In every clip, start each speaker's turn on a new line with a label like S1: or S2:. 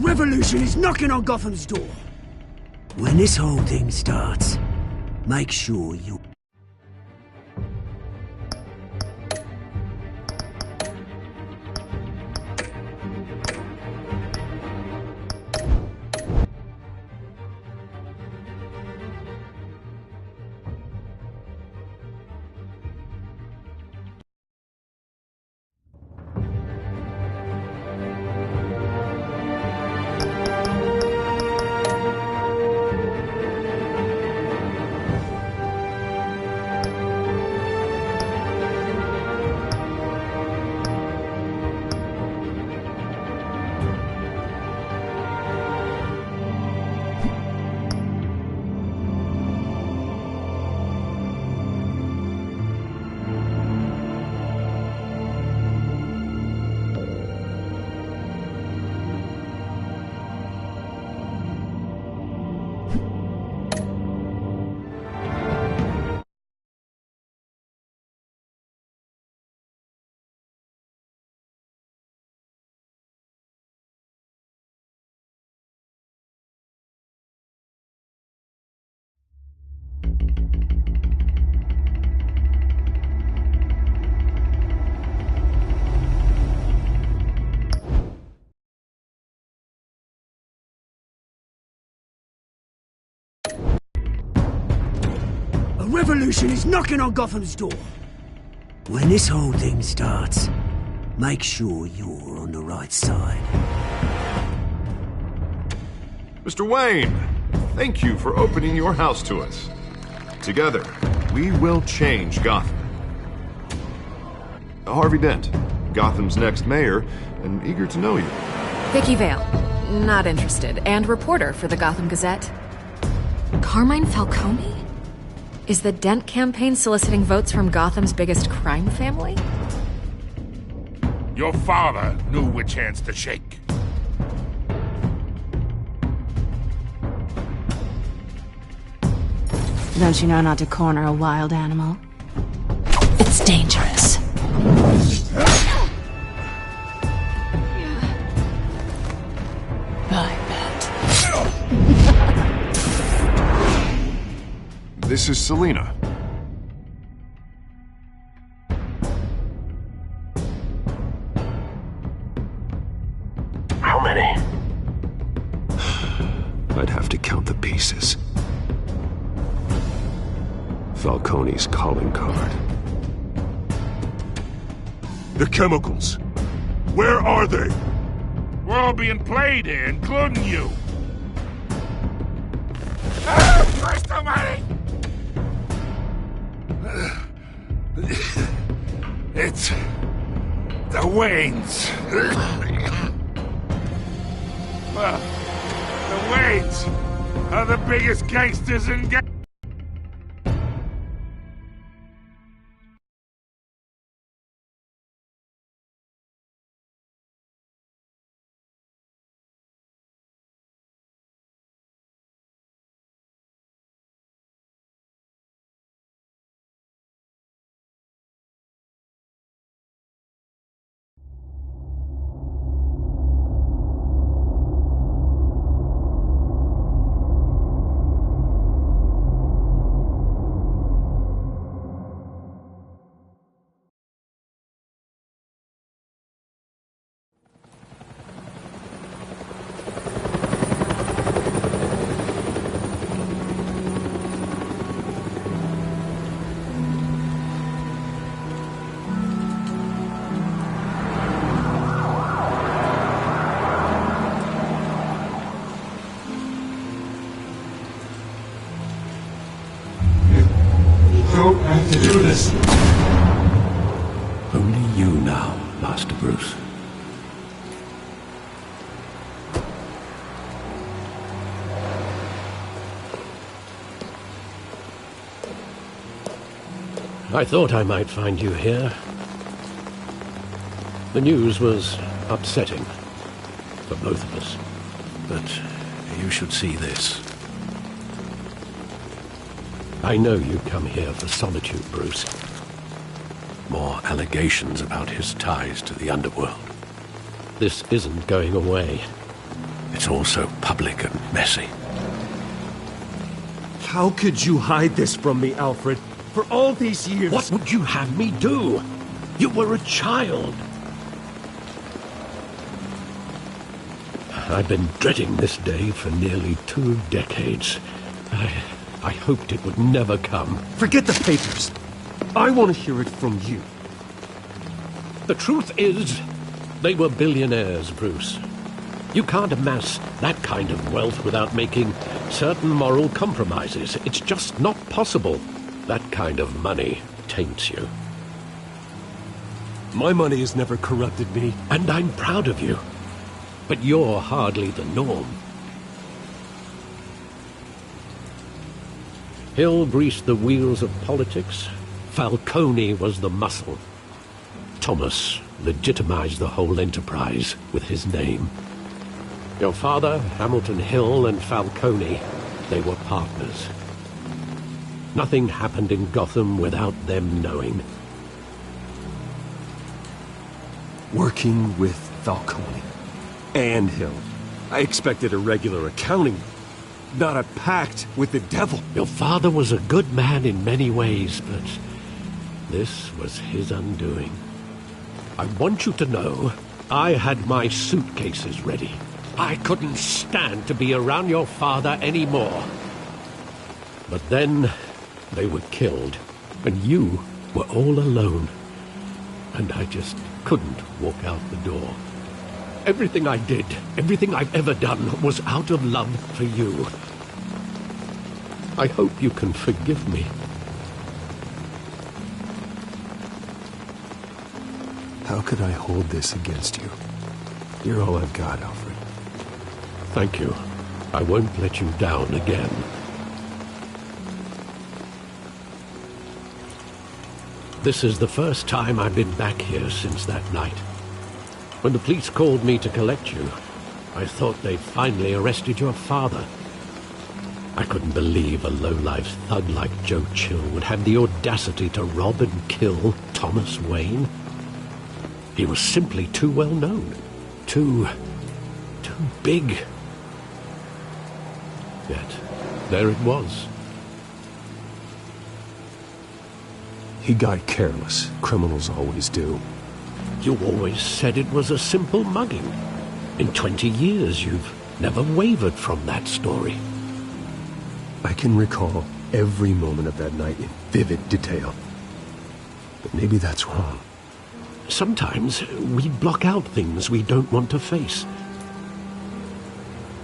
S1: revolution is knocking on Gotham's door. When this whole thing starts, make sure you... Revolution is knocking on Gotham's door. When this whole thing starts, make sure you're on the right side.
S2: Mr. Wayne, thank you for opening your house to us. Together, we will change Gotham. Harvey Dent, Gotham's next mayor, and eager to know you.
S3: Vicky Vale, not interested, and reporter for the Gotham Gazette. Carmine Falcone? Is the Dent campaign soliciting votes from Gotham's biggest crime family?
S4: Your father knew which hands to shake.
S5: Don't you know not to corner a wild animal? It's dangerous. I bet.
S2: This is Selina.
S6: How many?
S7: I'd have to count the pieces. Falcone's calling card.
S4: The chemicals. Where are they? We're all being played here, including you. Christ almighty! It's the Waynes. Well, the Waynes are the biggest gangsters in
S8: To do this.
S7: Only you now, Master Bruce. I thought I might find you here. The news was upsetting for both of us, but you should see this. I know you come here for Solitude, Bruce. More allegations about his ties to the underworld. This isn't going away. It's all so public and messy.
S8: How could you hide this from me, Alfred? For all these years...
S7: What would you have me do? You were a child. I've been dreading this day for nearly 2 decades. I hoped it would never come.
S8: Forget the papers. I want to hear it from you.
S7: The truth is, they were billionaires, Bruce. You can't amass that kind of wealth without making certain moral compromises. It's just not possible. That kind of money taints you.
S8: My money has never corrupted me.
S7: And I'm proud of you. But you're hardly the norm. Hill greased the wheels of politics. Falcone was the muscle. Thomas legitimized the whole enterprise with his name. Your father, Hamilton Hill, and Falcone, they were partners. Nothing happened in Gotham without them knowing.
S8: Working with Falcone and Hill. I expected a regular accounting, not a pact with the devil.
S7: Your father was a good man in many ways, but this was his undoing. I want you to know, I had my suitcases ready. I couldn't stand to be around your father anymore. But then they were killed, and you were all alone. And I just couldn't walk out the door. Everything I did, everything I've ever done, was out of love for you. I hope you can forgive me.
S8: How could I hold this against you? You're all I've got, Alfred.
S7: Thank you. I won't let you down again. This is the first time I've been back here since that night. When the police called me to collect you, I thought they'd finally arrested your father. I couldn't believe a low-life thug like Joe Chill would have the audacity to rob and kill Thomas Wayne. He was simply too well known. Too big. Yet, there it was.
S8: He got careless. Criminals always do.
S7: You always said it was a simple mugging. In 20 years, you've never wavered from that story.
S8: I can recall every moment of that night in vivid detail. But maybe that's wrong.
S7: Sometimes we block out things we don't want to face.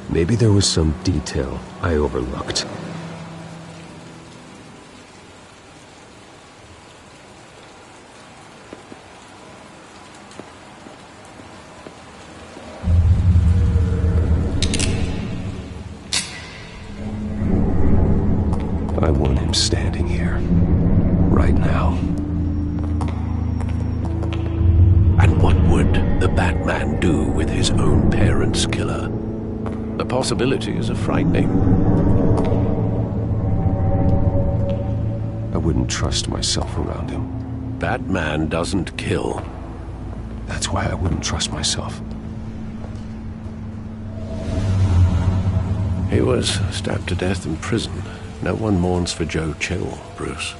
S8: Maybe there was some detail I overlooked. I want him standing here, right now.
S7: And what would the Batman do with his own parents' killer? The possibilities are frightening.
S8: I wouldn't trust myself around him.
S7: Batman doesn't kill.
S8: That's why I wouldn't trust myself.
S7: He was stabbed to death in prison. No one mourns for Joe Chill, Bruce.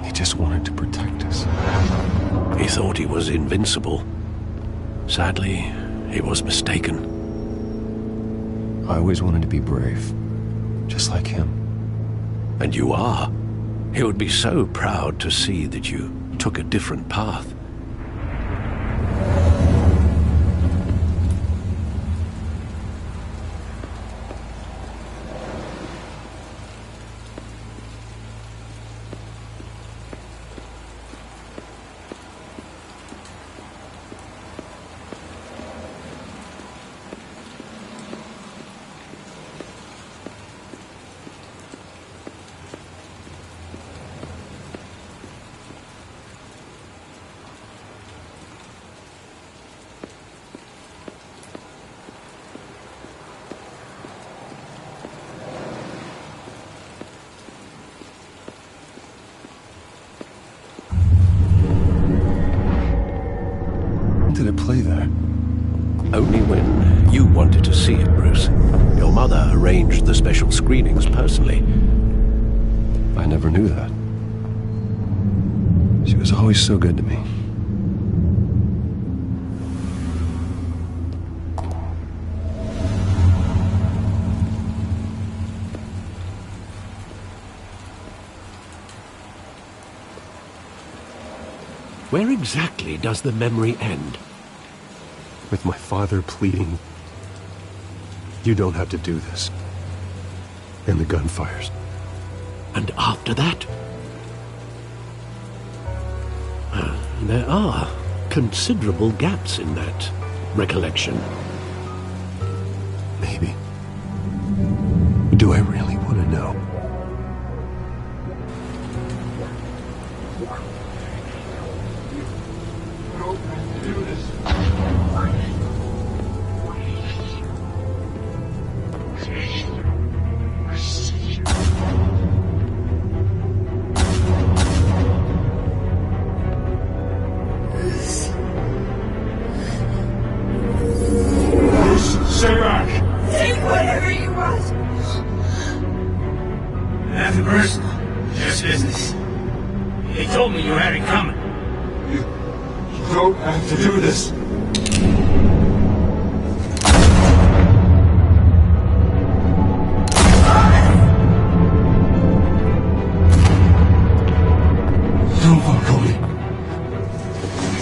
S8: He just wanted to protect us.
S7: He thought he was invincible. Sadly, he was mistaken.
S8: I always wanted to be brave. Just like him.
S7: And you are. He would be so proud to see that you took a different path. only when you wanted to see it, Bruce. Your mother arranged the special screenings personally.
S8: I never knew that. She was always so good to me.
S7: Where exactly does the memory end?
S8: With my father pleading, "You don't have to do this." And the gunfires.
S7: And after that? There are considerable gaps in that recollection.
S8: Maybe. Do I really want to know?
S4: Stay back!
S9: Take whatever you want!
S10: Nothing personal. Just business. He told me you had it coming.
S4: You don't have to do this. No, Falcone.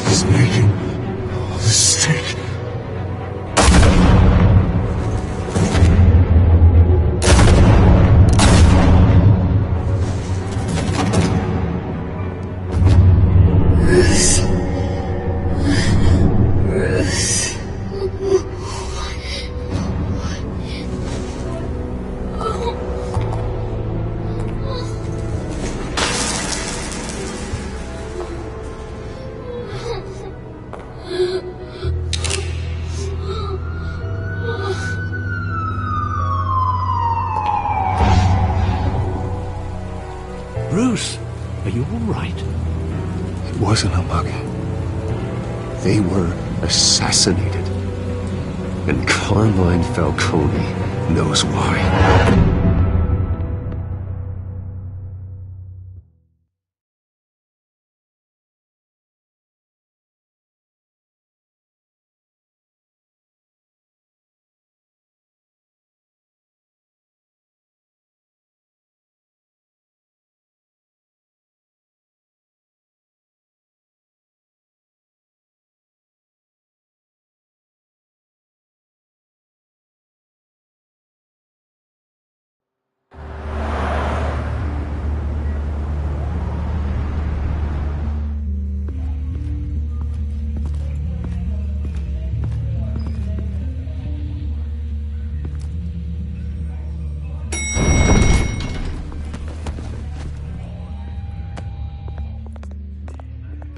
S4: He's making a mistake.
S7: Bruce, are you all right?
S8: It wasn't a mug. They were assassinated. And Carmine Falcone knows why.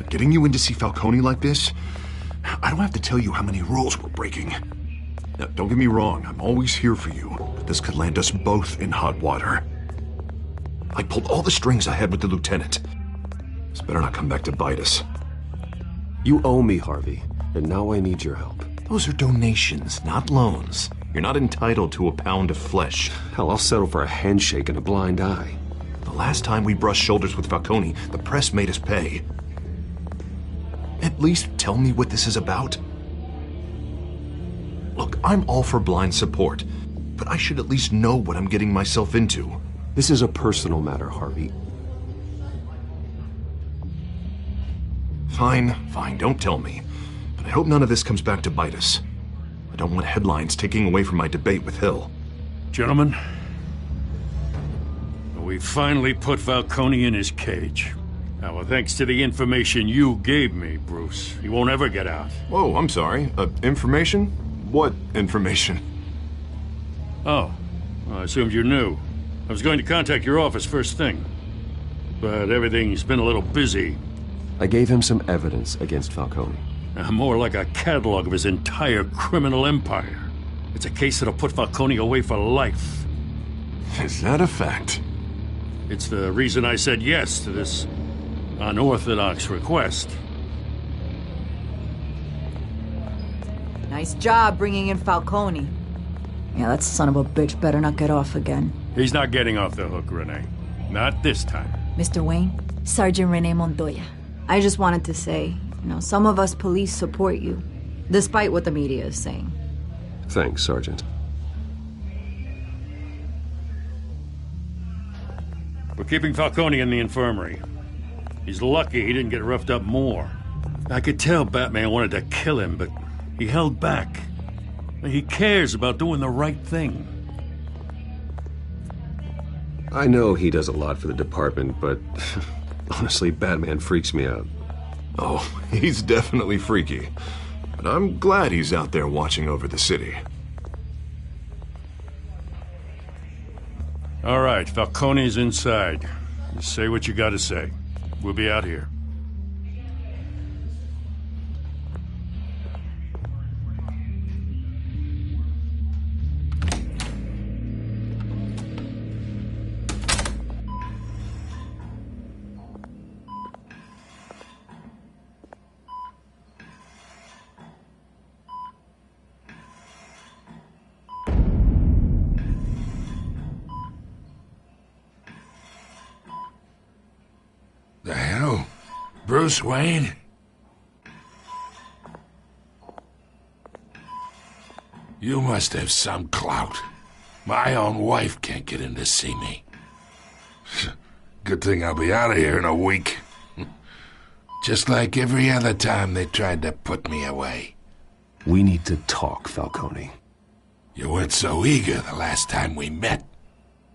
S2: Getting you in to see Falcone like this? I don't have to tell you how many rules we're breaking. Now, don't get me wrong, I'm always here for you, but this could land us both in hot water. I pulled all the strings I had with the lieutenant. This better not come back to bite us.
S8: You owe me, Harvey, and now I need your help.
S2: Those are donations, not loans. You're not entitled to a pound of flesh.
S8: Hell, I'll settle for a handshake and a blind eye.
S2: The last time we brushed shoulders with Falcone, the press made us pay. At least tell me what this is about. Look, I'm all for blind support, but I should at least know what I'm getting myself into.
S8: This is a personal matter, Harvey.
S2: Fine, don't tell me. But I hope none of this comes back to bite us. I don't want headlines taking away from my debate with Hill.
S4: Gentlemen, we finally put Falcone in his cage. Now, thanks to the information you gave me, Bruce, he won't ever get out.
S2: Whoa, I'm sorry. Information? What information?
S4: Oh, well, I assumed you knew. I was going to contact your office first thing. But everything's been a little busy.
S8: I gave him some evidence against Falcone.
S4: More like a catalog of his entire criminal empire. It's a case that'll put Falcone away for life.
S2: Is that a fact?
S4: It's the reason I said yes to this unorthodox request.
S11: Nice job bringing in Falcone. Yeah, that son of a bitch better not get off again.
S4: He's not getting off the hook, Renee. Not this time.
S11: Mr. Wayne, Sergeant Renee Montoya. I just wanted to say, some of us police support you, despite what the media is saying.
S8: Thanks, Sergeant.
S4: We're keeping Falcone in the infirmary. He's lucky he didn't get roughed up more. I could tell Batman wanted to kill him, but he held back. He cares about doing the right thing.
S8: I know he does a lot for the department, but honestly, Batman freaks me out.
S2: Oh, he's definitely freaky. But I'm glad he's out there watching over the city.
S4: All right, Falcone's inside. Just say what you gotta say. We'll be out here.
S10: The hell? Bruce Wayne? You must have some clout. My own wife can't get in to see me. Good thing I'll be out of here in a week. Just like every other time they tried to put me away.
S8: We need to talk, Falcone.
S10: You weren't so eager the last time we met.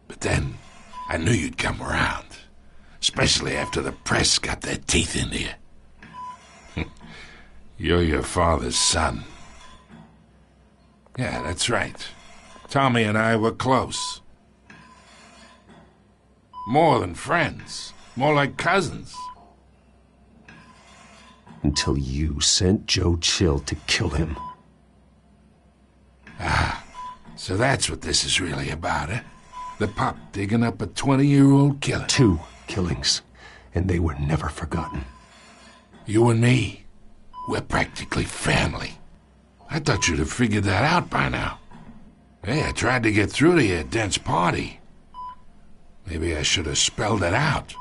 S10: But then, I knew you'd come around. Especially after the press got their teeth into you. You're your father's son. Yeah, that's right. Tommy and I were close. More than friends. More like cousins.
S8: Until you sent Joe Chill to kill him.
S10: Ah, so that's what this is really about, eh? The pup digging up a 20-year-old killer.
S8: 2 killings, and they were never forgotten.
S10: You and me, we're practically family. I thought you'd have figured that out by now. Hey, I tried to get through to you at Dent's party. Maybe I should have spelled it out.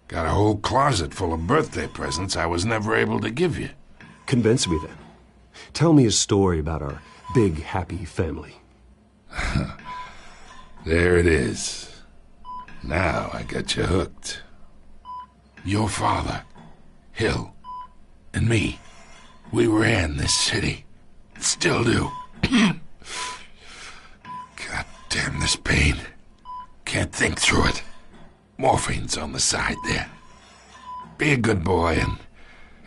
S10: Got a whole closet full of birthday presents I was never able to give you.
S8: Convince me then. Tell me a story about our big, happy family.
S10: There it is. Now I got you hooked. Your father, Hill, and me, we ran this city. Still do. God damn this pain. Can't think through it. Morphine's on the side there. Be a good boy and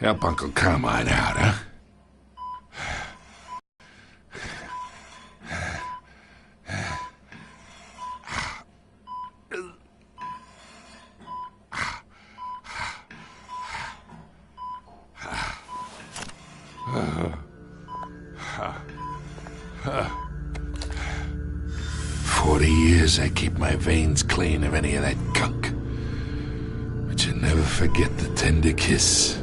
S10: help Uncle Carmine out, huh? I keep my veins clean of any of that gunk. But you never forget the tender kiss.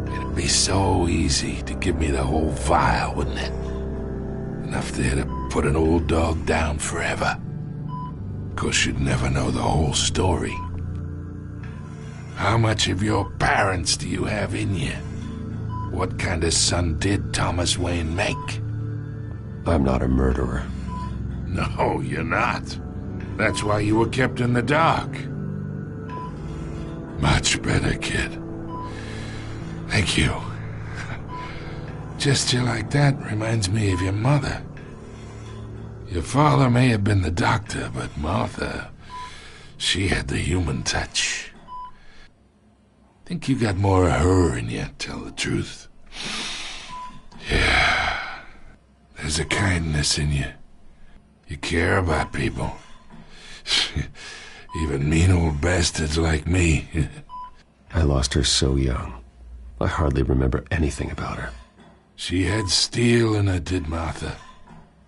S10: It'd be so easy to give me the whole vial, wouldn't it? Enough there to put an old dog down forever. Of course, you'd never know the whole story. How much of your parents do you have in you? What kind of son did Thomas Wayne make?
S8: I'm not a murderer.
S10: No, you're not. That's why you were kept in the dark. Much better, kid. Thank you. Gesture like that reminds me of your mother. Your father may have been the doctor, but Martha, she had the human touch. Think you got more of her in you, tell the truth. Yeah. There's a kindness in you. You care about people. Even mean old bastards like me.
S8: I lost her so young. I hardly remember anything about her.
S10: She had steel in her, did Martha.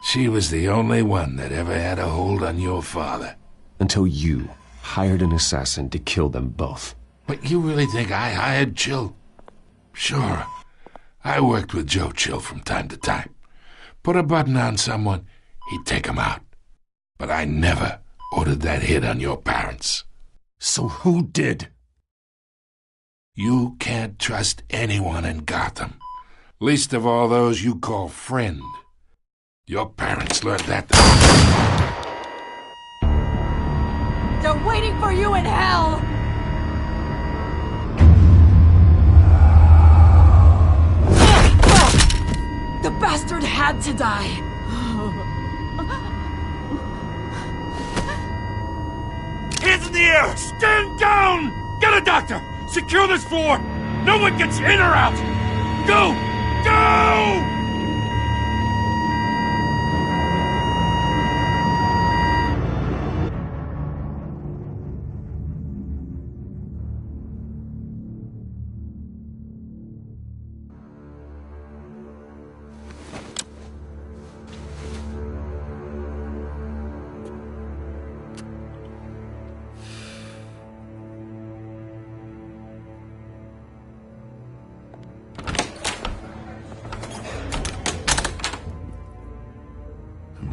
S10: She was the only one that ever had a hold on your father.
S8: Until you hired an assassin to kill them both.
S10: But you really think I hired Chill? Sure. I worked with Joe Chill from time to time. Put a button on someone, he'd take 'em out. But I never ordered that hit on your parents.
S8: So who did?
S10: You can't trust anyone in Gotham. Least of all those you call friend. Your parents learned that.
S11: They're waiting for you in hell! The bastard had to die!
S4: Hands in the air! Stand down! Get a doctor! Secure this floor! No one gets in or out! Go! Go!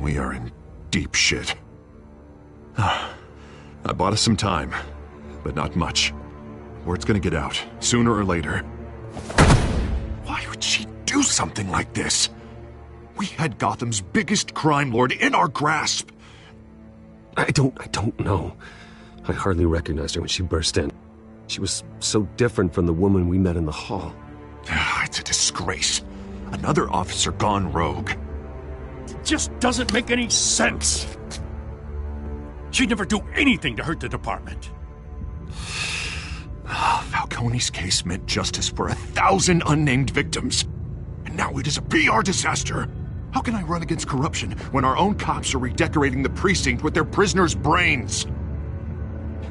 S2: We are in deep shit. I bought us some time, but not much. Word's gonna get out, sooner or later. Why would she do something like this? We had Gotham's biggest crime lord in our grasp.
S8: I don't know. I hardly recognized her when she burst in. She was so different from the woman we met in the hall.
S2: It's a disgrace. Another officer gone rogue.
S4: It just doesn't make any sense. She'd never do anything to hurt the department.
S2: Falcone's case meant justice for 1,000 unnamed victims. And now it is a PR disaster. How can I run against corruption when our own cops are redecorating the precinct with their prisoners' brains?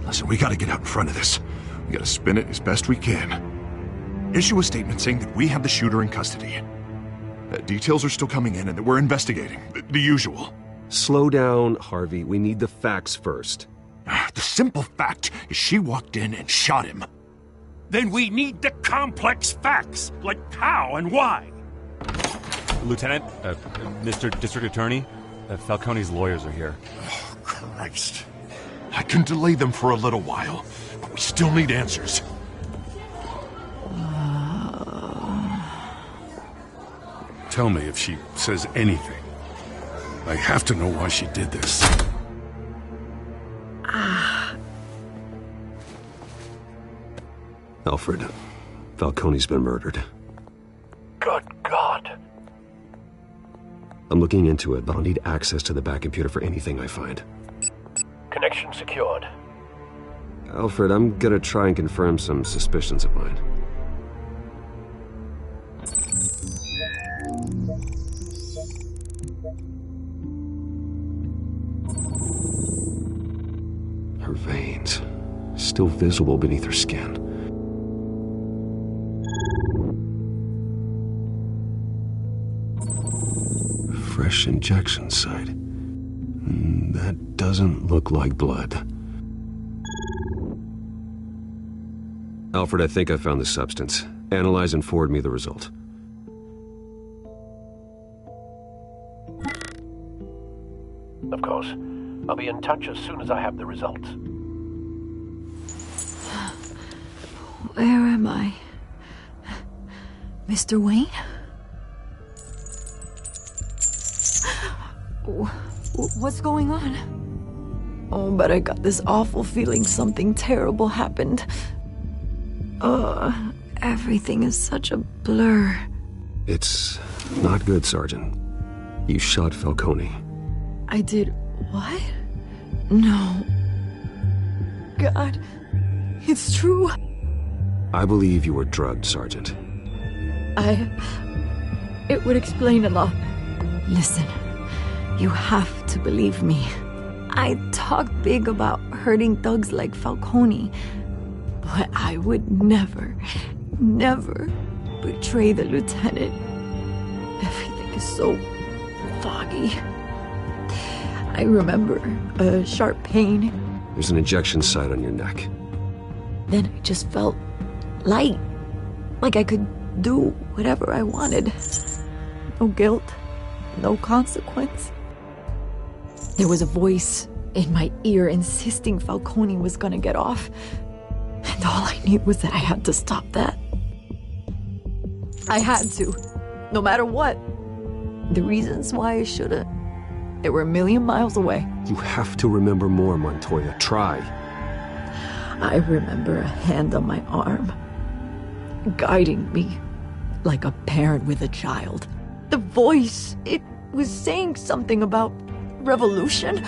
S2: Listen, we gotta get out in front of this. We gotta spin it as best we can. Issue a statement saying that we have the shooter in custody. Details are still coming in and that we're investigating. The usual.
S8: Slow down, Harvey. We need the facts first.
S2: The simple fact is she walked in and shot him.
S4: Then we need the complex facts, like how and why.
S12: Lieutenant, Mr. District Attorney, Falcone's lawyers are here.
S2: Oh, Christ. I can delay them for a little while, but we still need answers.
S4: Tell me if she says anything. I have to know why she did this.
S8: Alfred, Falcone's been murdered.
S6: Good God.
S8: I'm looking into it, but I'll need access to the back computer for anything I find.
S6: Connection secured.
S8: Alfred, I'm gonna try and confirm some suspicions of mine. Her veins, still visible beneath her skin. Fresh injection site. That doesn't look like blood. Alfred, I think I found the substance. Analyze and forward me the result.
S6: Of course. I'll be in touch as soon as I have the results.
S11: Where am I? Mr. Wayne? What's going on? Oh, but I got this awful feeling something terrible happened. Everything is such a blur.
S8: It's not good, Sergeant. You shot Falcone.
S11: I did what? No. God, it's true.
S8: I believe you were drugged, Sergeant.
S11: It would explain a lot. Listen, you have to believe me. I talk big about hurting thugs like Falcone, but I would never betray the lieutenant. Everything is so foggy. I remember a sharp pain.
S8: There's an injection site on your neck.
S11: Then I just felt light, like I could do whatever I wanted. No guilt, no consequence. There was a voice in my ear insisting Falcone was gonna get off. And all I knew was that I had to stop that. I had to, no matter what. The reasons why I shouldn't, they were a million miles away.
S8: You have to remember more, Montoya. Try.
S11: I remember a hand on my arm, guiding me like a parent with a child. The voice, it was saying something about revolution.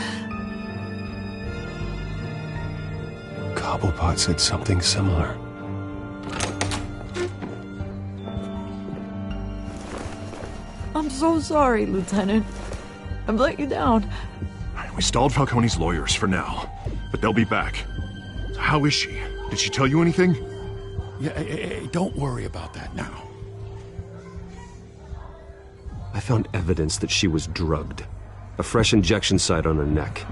S8: Cobblepot said something similar.
S11: I'm so sorry, Lieutenant. I've let you down.
S2: We stalled Falcone's lawyers for now, but they'll be back. So how is she? Did she tell you anything?
S4: Yeah, hey, don't worry about that now.
S8: I found evidence that she was drugged. A fresh injection site on her neck.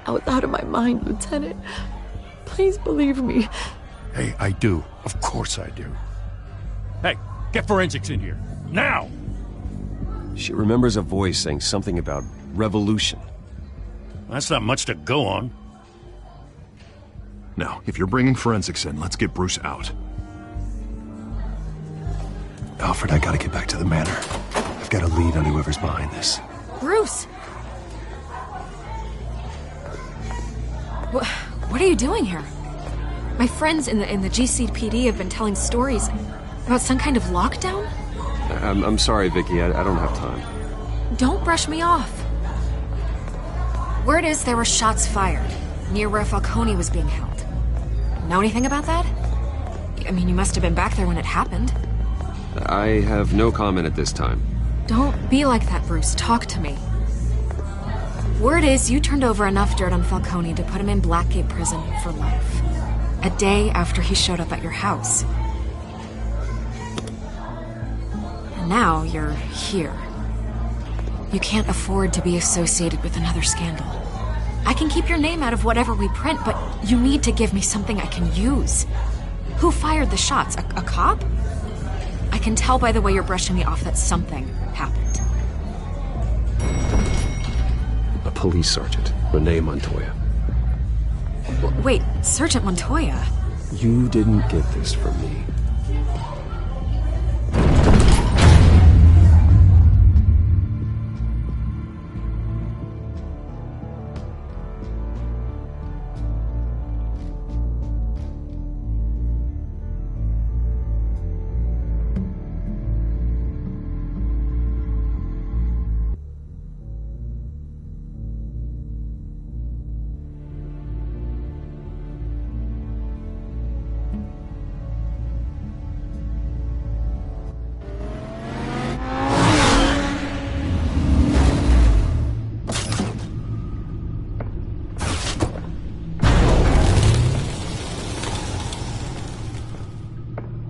S11: I was out of my mind, Lieutenant. Please believe me.
S4: Hey, I do. Of course I do. Hey, get forensics in here. Now!
S8: She remembers a voice saying something about revolution.
S4: That's not much to go on.
S2: Now, if you're bringing forensics in, let's get Bruce out.
S8: Alfred, I gotta get back to the manor. I've got a lead on whoever's behind this.
S3: Bruce! What are you doing here? My friends in the GCPD have been telling stories about some kind of lockdown?
S8: I'm sorry, Vicky. I don't have time.
S3: Don't brush me off. Word is there were shots fired near where Falcone was being held. Know anything about that? I mean, you must have been back there when it happened.
S8: I have no comment at this time.
S3: Don't be like that, Bruce. Talk to me. Word is you turned over enough dirt on Falcone to put him in Blackgate Prison for life. A day after he showed up at your house. And now you're here. You can't afford to be associated with another scandal. I can keep your name out of whatever we print, but you need to give me something I can use. Who fired the shots? A cop? I can tell by the way you're brushing me off that something happened.
S8: A police sergeant, Renee Montoya.
S3: Wait, Sergeant Montoya?
S8: You didn't get this from me.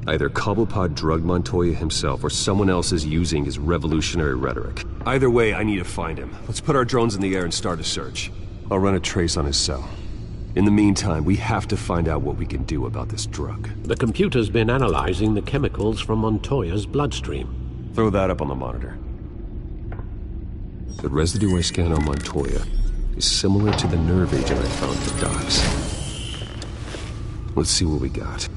S8: Either Cobblepot drugged Montoya himself, or someone else is using his revolutionary rhetoric. Either way, I need to find him. Let's put our drones in the air and start a search. I'll run a trace on his cell. In the meantime, we have to find out what we can do about this drug.
S7: The computer's been analyzing the chemicals from Montoya's bloodstream.
S8: Throw that up on the monitor. The residue I scan on Montoya is similar to the nerve agent I found at the docks. Let's see what we got.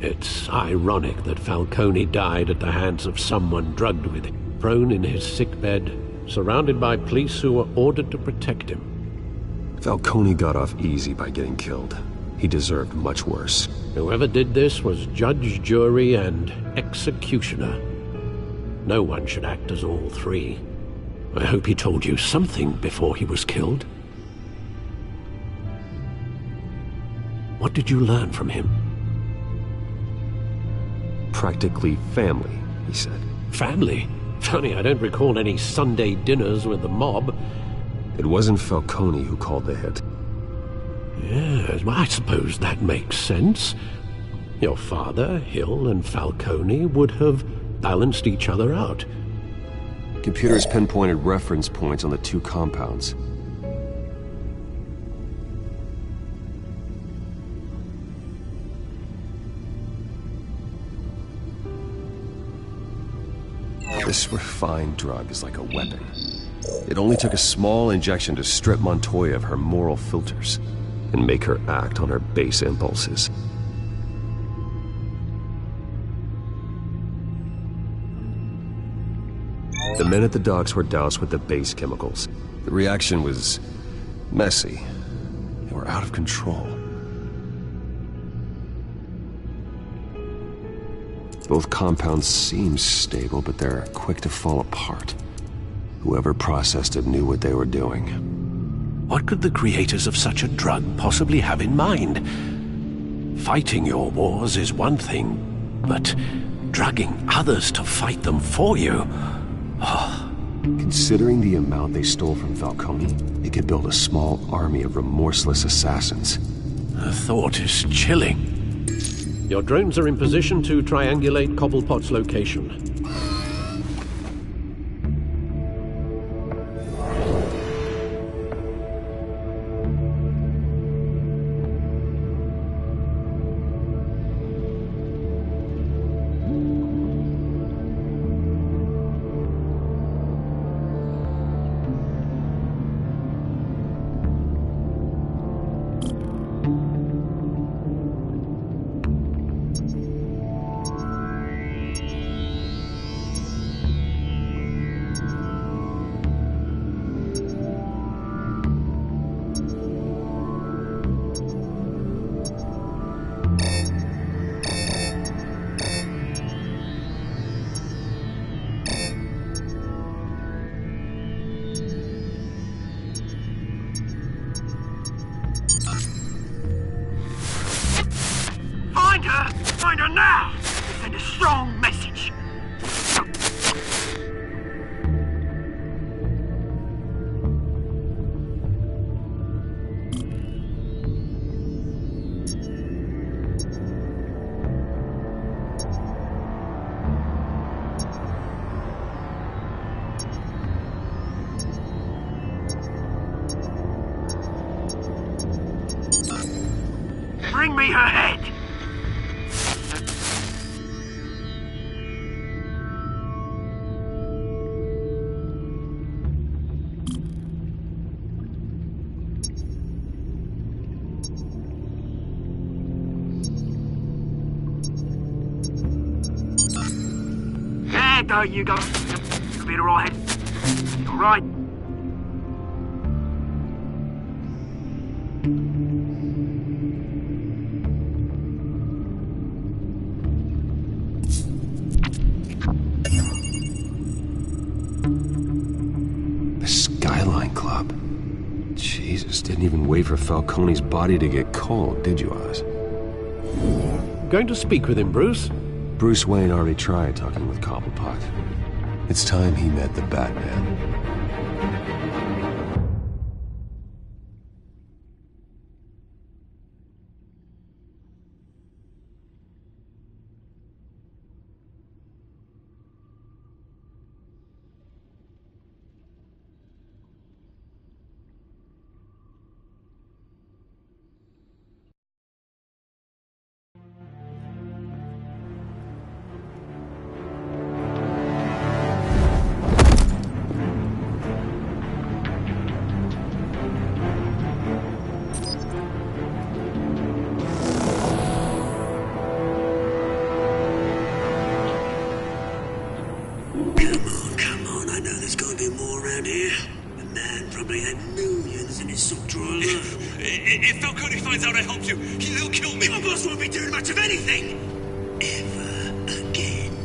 S7: It's ironic that Falcone died at the hands of someone drugged with it, prone in his sickbed, surrounded by police who were ordered to protect him.
S8: Falcone got off easy by getting killed. He deserved much worse.
S7: Whoever did this was judge, jury, and executioner. No one should act as all three. I hope he told you something before he was killed. What did you learn from him?
S8: Practically family, he said.
S7: Family? Funny, I don't recall any Sunday dinners with the mob.
S8: It wasn't Falcone who called the hit.
S7: Yes, well, I suppose that makes sense. Your father, Hill, and Falcone would have balanced each other out.
S8: Computers pinpointed reference points on the two compounds. This refined drug is like a weapon. It only took a small injection to strip Montoya of her moral filters and make her act on her base impulses. The men at the docks were doused with the base chemicals. The reaction was messy. They were out of control. Both compounds seem stable, but they're quick to fall apart. Whoever processed it knew what they were doing.
S13: What could the creators of such a drug possibly have in mind? Fighting your wars is one thing, but drugging others to fight them for you... Oh.
S8: Considering the amount they stole from Falcone, they could build a small army of remorseless assassins.
S13: The thought is chilling.
S7: Your drones are in position to triangulate Cobblepot's location.
S1: Find her now! Send a strong message! Bring me her head! There you go. You'll be alright. Alright.
S8: The Skyline Club. Jesus, didn't even wait for Falcone's body to get cold, did you, Oz?
S7: Going to speak with him, Bruce?
S8: Bruce Wayne already tried talking with Cobblepot. It's time he met the Batman.
S1: If Falcone finds out I helped you, he'll kill me. Your boss won't be doing much of anything. Ever again.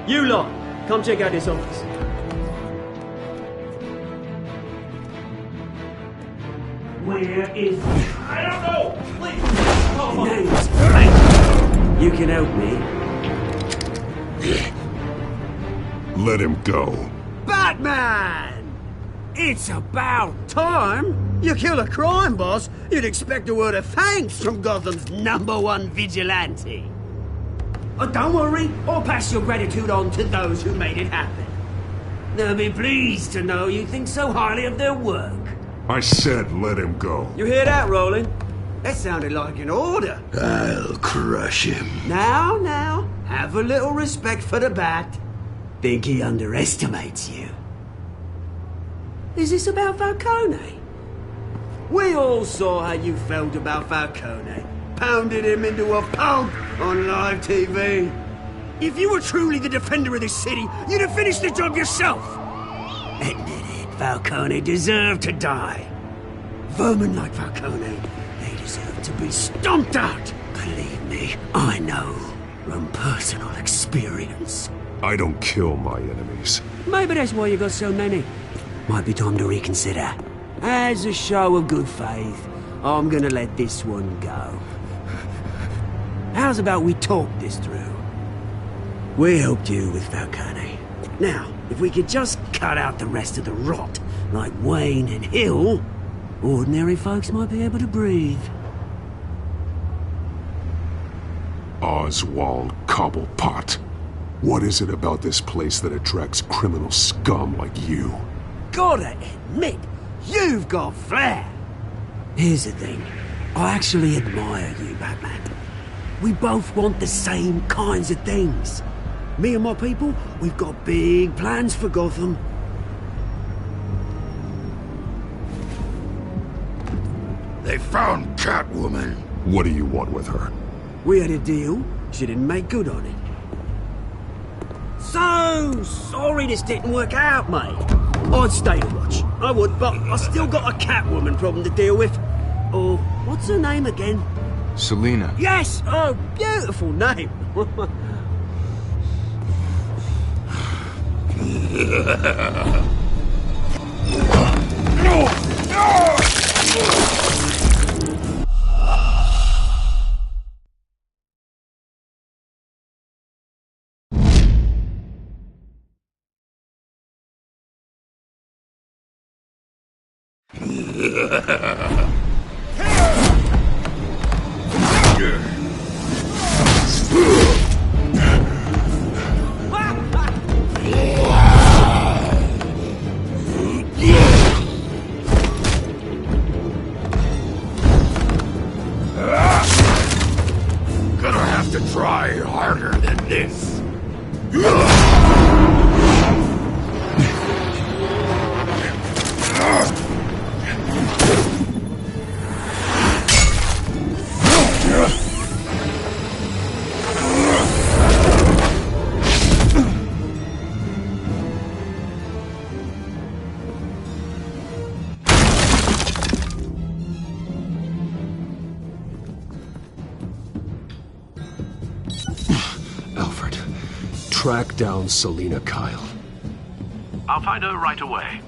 S14: You lot, come check out his office.
S1: Where is he?
S14: I don't know! Please!
S1: Name's right. You can help me.
S2: Let him go.
S1: Batman! It's about time. You kill a crime boss, you'd expect a word of thanks from Gotham's #1 vigilante. Oh, don't worry, I'll pass your gratitude on to those who made it happen. They'll be pleased to know you think so highly of their work.
S2: I said let him go.
S1: You hear that, Roland? That sounded like an order.
S2: I'll crush him.
S1: Now, have a little respect for the Bat. Think he underestimates you. Is this about Falcone? We all saw how you felt about Falcone. Pounded him into a pulp on live TV. If you were truly the defender of this city, you'd have finished the job yourself. Admit it, Falcone deserved to die. Vermin like Falcone, they deserve to be stomped out. Believe me, I know from personal experience.
S2: I don't kill my enemies.
S1: Maybe that's why you got so many. Might be time to reconsider. As a show of good faith, I'm gonna let this one go. How's about we talk this through? We helped you with Falcone. Now, if we could just cut out the rest of the rot, like Wayne and Hill, ordinary folks might be able to breathe.
S2: Oswald Cobblepot. What is it about this place that attracts criminal scum like you?
S1: Gotta admit, you've got flair. Here's the thing. I actually admire you, Batman. We both want the same kinds of things. Me and my people, we've got big plans for Gotham.
S2: They found Catwoman. What do you want with her?
S1: We had a deal. She didn't make good on it. So sorry this didn't work out, mate. I'd stay to watch. I would, but I still got a Catwoman problem to deal with. Oh, what's her name again?
S15: Selina.
S1: Yes! Oh, beautiful name.
S10: Gonna have to try harder than this.
S8: Alfred, track down Selina Kyle.
S6: I'll find her right away.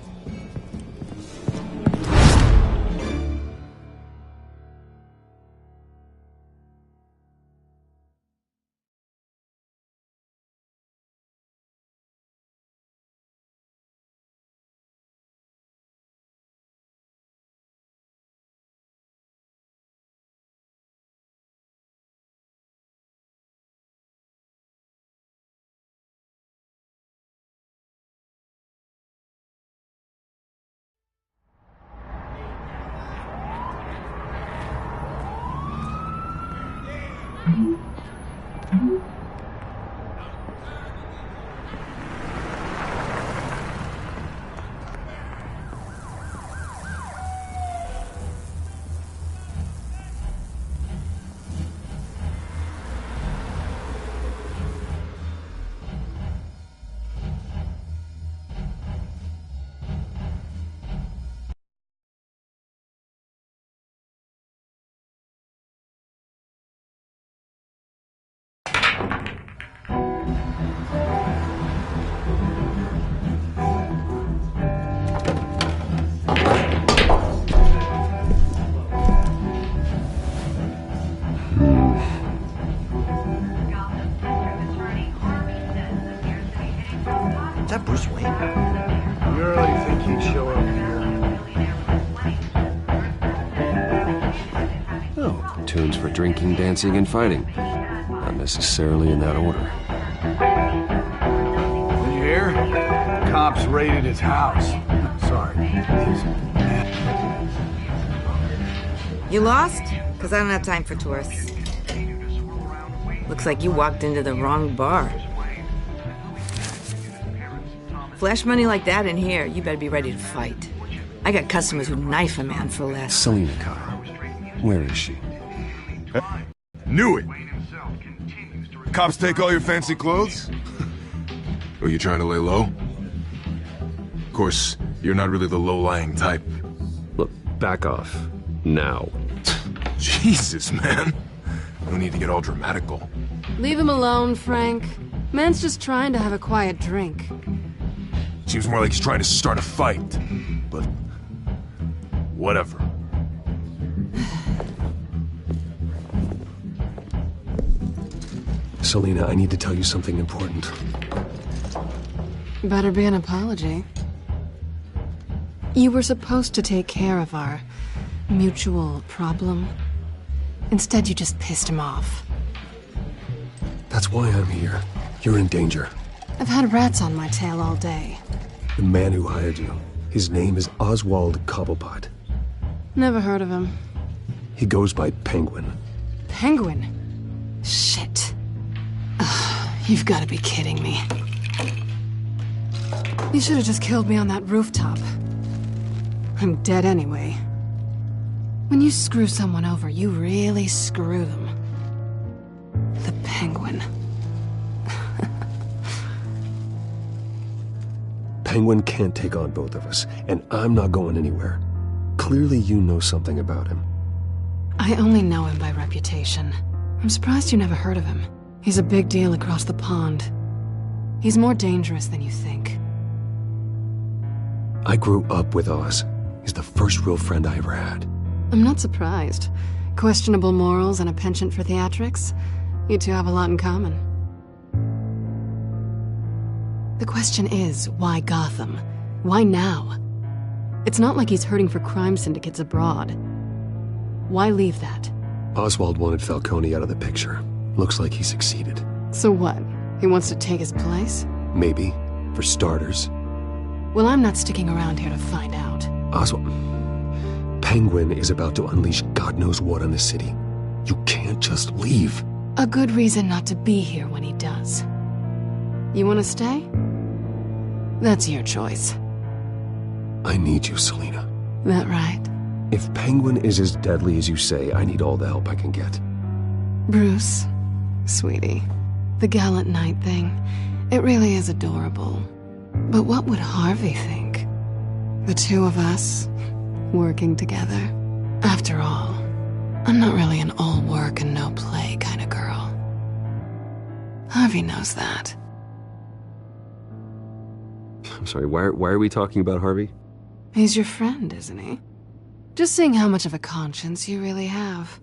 S15: that Bruce Wayne?
S16: You really think he'd show up here?
S8: Oh, tunes for drinking, dancing, and fighting. Not necessarily in that order.
S16: Did you hear? Cops raided his house. Sorry.
S17: You lost? Because I don't have time for tourists. Looks like you walked into the wrong bar. Flash money like that in here, you better be ready to fight. I got customers who knife a man for less.
S8: Selina Kyle. Where is she?
S18: Knew it! Cops take all your fancy clothes? Are you trying to lay low? Of course, you're not really the low-lying type.
S8: Look, back off. Now.
S18: Jesus, man. No need to get all dramatical.
S19: Leave him alone, Frank. Man's just trying to have a quiet drink.
S18: Seems more like he's trying to start a fight. But... whatever.
S8: Selina, I need to tell you something important.
S19: Better be an apology. You were supposed to take care of our mutual problem. Instead, you just pissed him off.
S8: That's why I'm here. You're in danger.
S19: I've had rats on my tail all day.
S8: The man who hired you, his name is Oswald Cobblepot.
S19: Never heard of him.
S8: He goes by Penguin.
S19: Penguin? Shit. Ugh, you've got to be kidding me. You should have just killed me on that rooftop. I'm dead anyway. When you screw someone over, you really screw them. The Penguin.
S8: Penguin can't take on both of us, and I'm not going anywhere. Clearly you know something about him.
S19: I only know him by reputation. I'm surprised you never heard of him. He's a big deal across the pond. He's more dangerous than you think.
S8: I grew up with Oz. He's the first real friend I ever had.
S19: I'm not surprised. Questionable morals and a penchant for theatrics. You two have a lot in common. The question is, why Gotham? Why now? It's not like he's hurting for crime syndicates abroad. Why leave that?
S8: Oswald wanted Falcone out of the picture. Looks like he succeeded.
S19: So what? He wants to take his place?
S8: Maybe. For starters.
S19: Well, I'm not sticking around here to find out.
S8: Oswald... Penguin is about to unleash God knows what on the city. You can't just leave.
S19: A good reason not to be here when he does. You want to stay? That's your choice.
S8: I need you, Selina.
S19: That right?
S8: If Penguin is as deadly as you say, I need all the help I can get.
S19: Bruce, sweetie, the gallant knight thing, it really is adorable. But what would Harvey think? The two of us, working together. After all, I'm not really an all work and no play kind of girl. Harvey knows that.
S8: I'm sorry, why are we talking about Harvey?
S19: He's your friend, isn't he? Just seeing how much of a conscience you really have.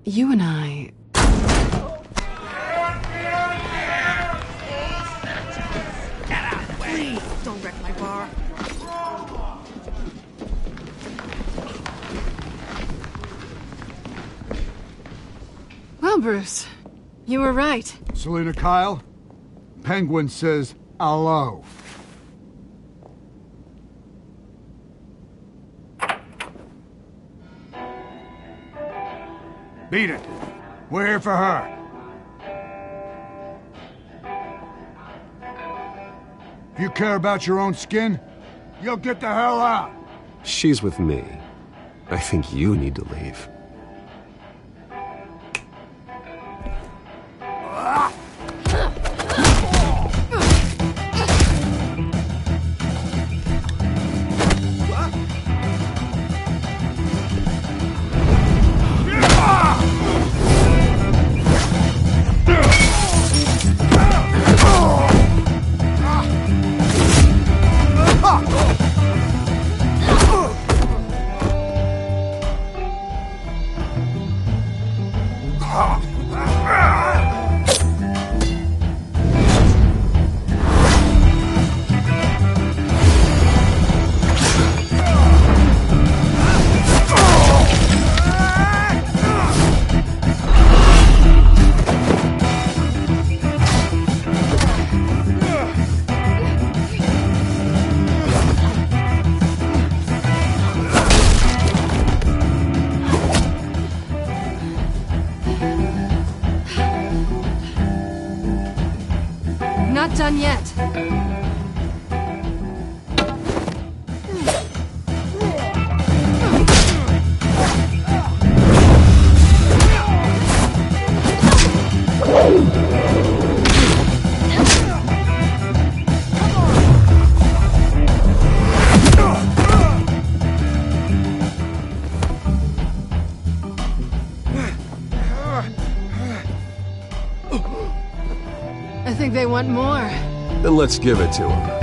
S19: You and I...
S17: Please, don't wreck my bar.
S19: Well, Bruce, you were right.
S16: Selina Kyle, Penguin says hello. Beat it. We're here for her. If you care about your own skin, you'll get the hell out.
S8: She's with me. I think you need to leave.
S19: yet. I think they want more.
S8: Then let's give it to them.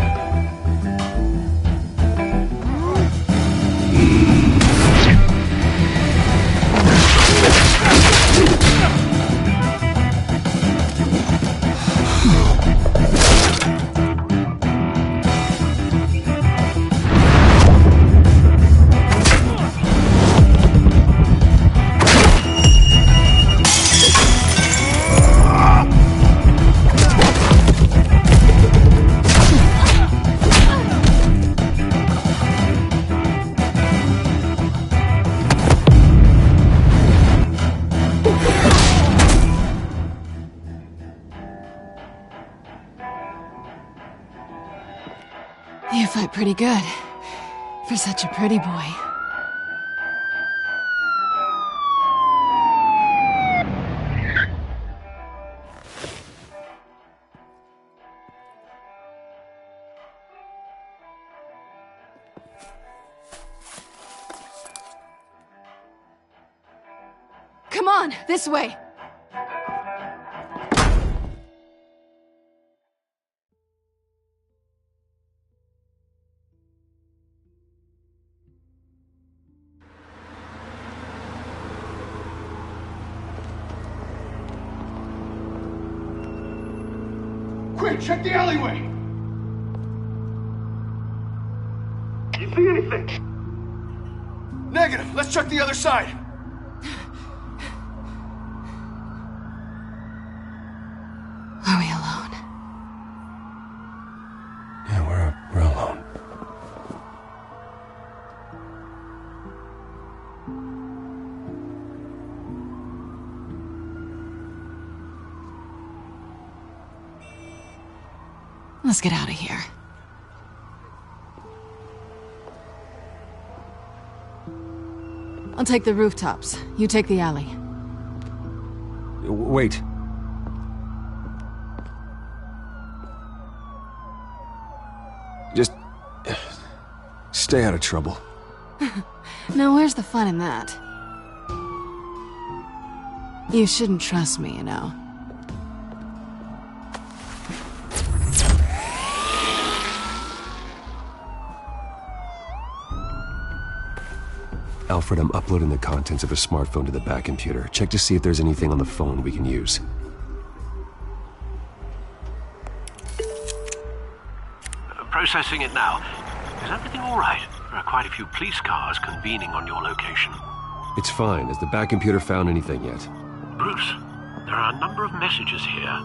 S19: You fight pretty good. For such a pretty boy. Come on, this way!
S16: Quick, check the alleyway!
S1: You see anything?
S16: Negative. Let's check the other side.
S19: Are we alone?
S8: Yeah, we're alone.
S19: Let's get out of here. I'll take the rooftops. You take the alley.
S8: Wait. Just stay out of trouble.
S19: Now where's the fun in that? You shouldn't trust me, you know.
S8: Alfred, I'm uploading the contents of a smartphone to the back computer. Check to see if there's anything on the phone we can use.
S13: Processing it now. Is everything all right? There are quite a few police cars convening on your location.
S8: It's fine. Has the back computer found anything yet?
S13: Bruce, there are a number of messages here.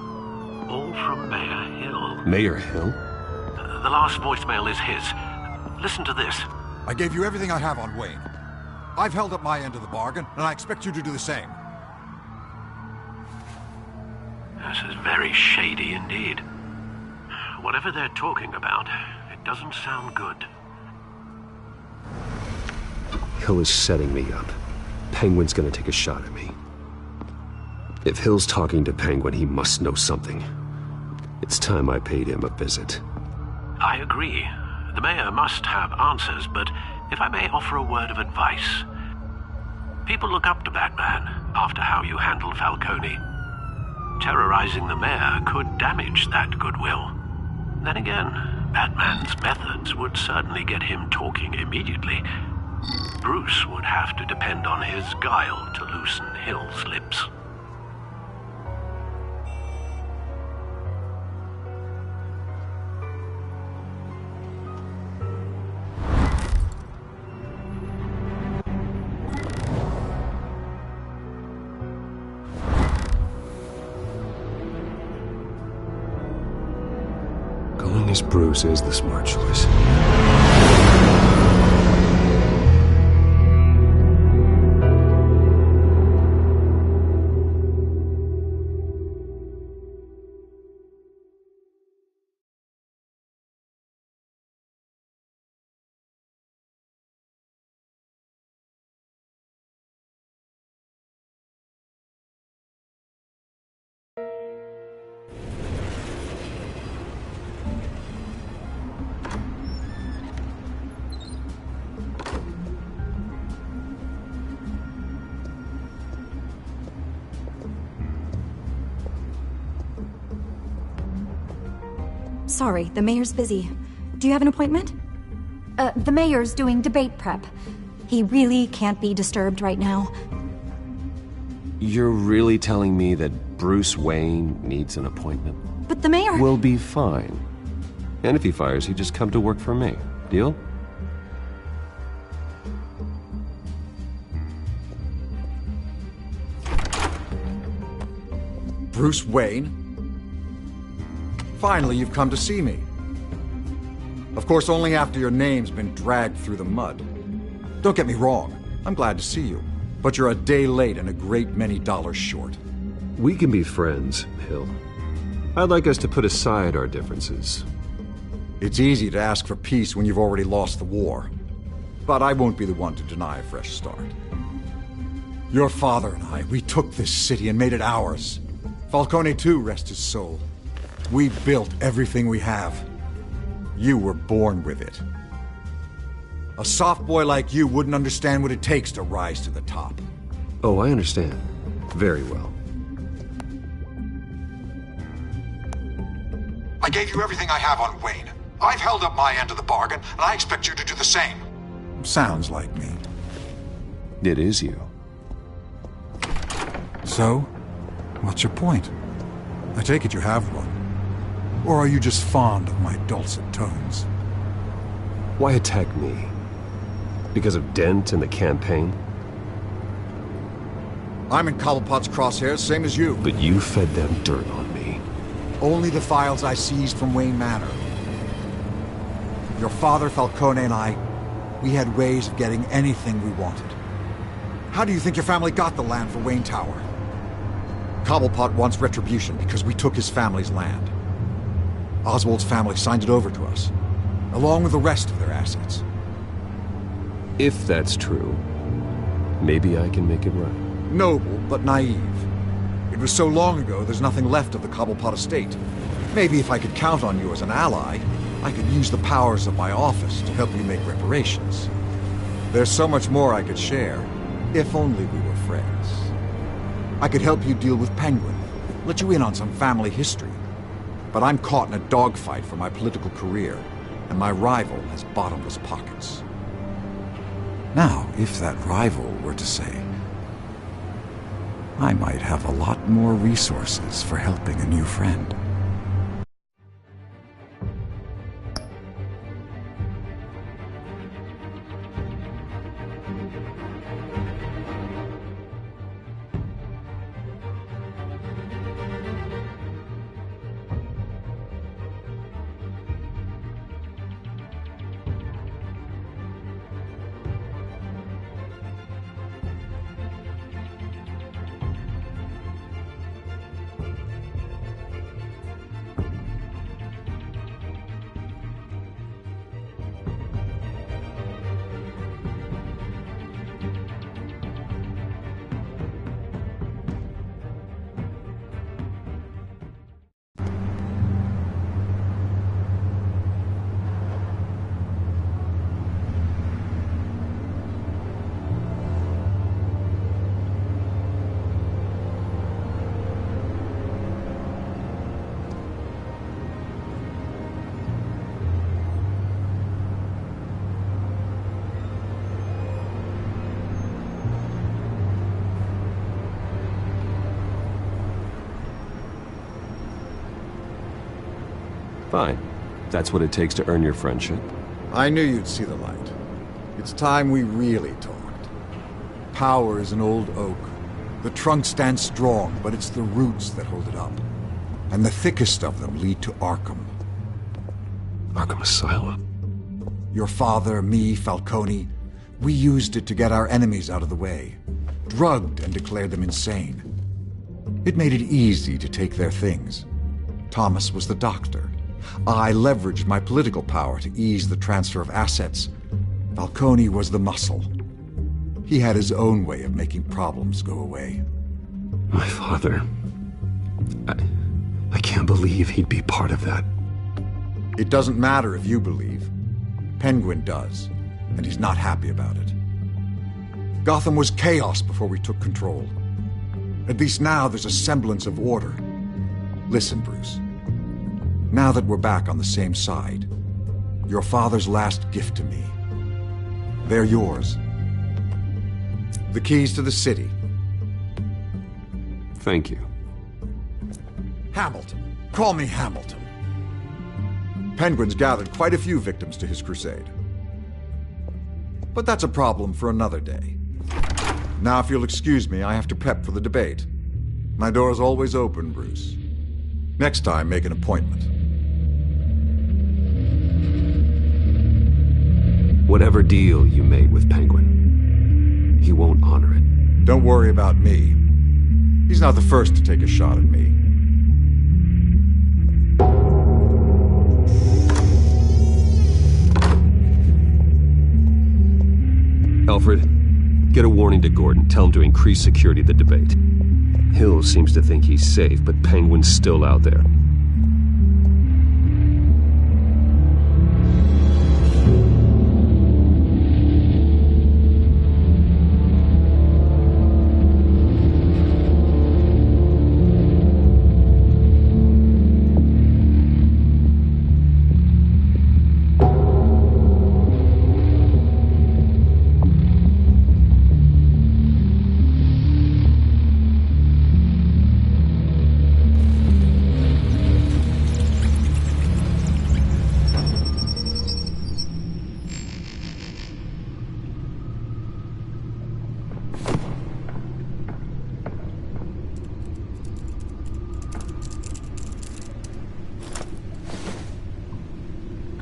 S13: All from Mayor Hill.
S8: Mayor Hill?
S13: The last voicemail is his. Listen to this.
S15: I gave you everything I have on Wayne. I've held up my end of the bargain, and I expect you to do the same.
S13: This is very shady indeed. Whatever they're talking about, it doesn't sound good.
S8: Hill is setting me up. Penguin's gonna take a shot at me. If Hill's talking to Penguin, he must know something. It's time I paid him a visit.
S13: I agree. The mayor must have answers, but if I may offer a word of advice. People look up to Batman after how you handled Falcone. Terrorizing the mayor could damage that goodwill. Then again, Batman's methods would certainly get him talking immediately. Bruce would have to depend on his guile to loosen Hill's lips.
S8: Going as Bruce is the smart choice.
S20: sorry, the mayor's busy. Do you have an appointment? The mayor's doing debate prep. He really can't be disturbed right now.
S8: You're really telling me that Bruce Wayne needs an appointment?
S20: But the mayor...
S8: We'll be fine. And if he fires, he'd just come to work for me. Deal?
S15: Bruce Wayne? Finally, you've come to see me. Of course, only after your name's been dragged through the mud. Don't get me wrong, I'm glad to see you. But you're a day late and a great many dollars short.
S8: We can be friends, Hill. I'd like us to put aside our differences.
S15: It's easy to ask for peace when you've already lost the war. But I won't be the one to deny a fresh start. Your father and I, we took this city and made it ours. Falcone too, rest his soul. We built everything we have. You were born with it. A soft boy like you wouldn't understand what it takes to rise to the top.
S8: Oh, I understand. Very well.
S15: I gave you everything I have on Wayne. I've held up my end of the bargain, and I expect you to do the same. Sounds like me.
S8: It is you.
S15: So, what's your point? I take it you have one. Or are you just fond of my dulcet tones?
S8: Why attack me? Because of Dent and the campaign?
S15: I'm in Cobblepot's crosshairs, same as you.
S8: But you fed them dirt on me.
S15: Only the files I seized from Wayne Manor. Your father, Falcone, and I, we had ways of getting anything we wanted. How do you think your family got the land for Wayne Tower? Cobblepot wants retribution because we took his family's land. Oswald's family signed it over to us, along with the rest of their assets.
S8: If that's true, maybe I can make it right.
S15: Noble, but naive. It was so long ago, there's nothing left of the Cobblepot estate. Maybe if I could count on you as an ally, I could use the powers of my office to help you make reparations. There's so much more I could share, if only we were friends. I could help you deal with Penguin, let you in on some family history. But I'm caught in a dogfight for my political career, and my rival has bottomless pockets. Now, if that rival were to say, I might have a lot more resources for helping a new friend.
S8: Fine. That's what it takes to earn your friendship.
S15: I knew you'd see the light. It's time we really talked. Power is an old oak. The trunk stands strong, but it's the roots that hold it up. And the thickest of them lead to Arkham.
S8: Arkham Asylum?
S15: Your father, me, Falcone, we used it to get our enemies out of the way. Drugged and declared them insane. It made it easy to take their things. Thomas was the doctor. I leveraged my political power to ease the transfer of assets. Falcone was the muscle. He had his own way of making problems go away.
S8: My father... I can't believe he'd be part of that.
S15: It doesn't matter if you believe. Penguin does, and he's not happy about it. Gotham was chaos before we took control. At least now there's a semblance of order. Listen, Bruce. Now that we're back on the same side, your father's last gift to me. They're yours. The keys to the city.
S8: Thank you.
S15: Hamilton. Call me Hamilton. Penguin's gathered quite a few victims to his crusade. But that's a problem for another day. Now, if you'll excuse me, I have to prep for the debate. My door is always open, Bruce. Next time, make an appointment.
S8: Whatever deal you made with Penguin, he won't honor it.
S15: Don't worry about me. He's not the first to take a shot at me.
S8: Alfred, get a warning to Gordon. Tell him to increase security at the debate. Hill seems to think he's safe, but Penguin's still out there.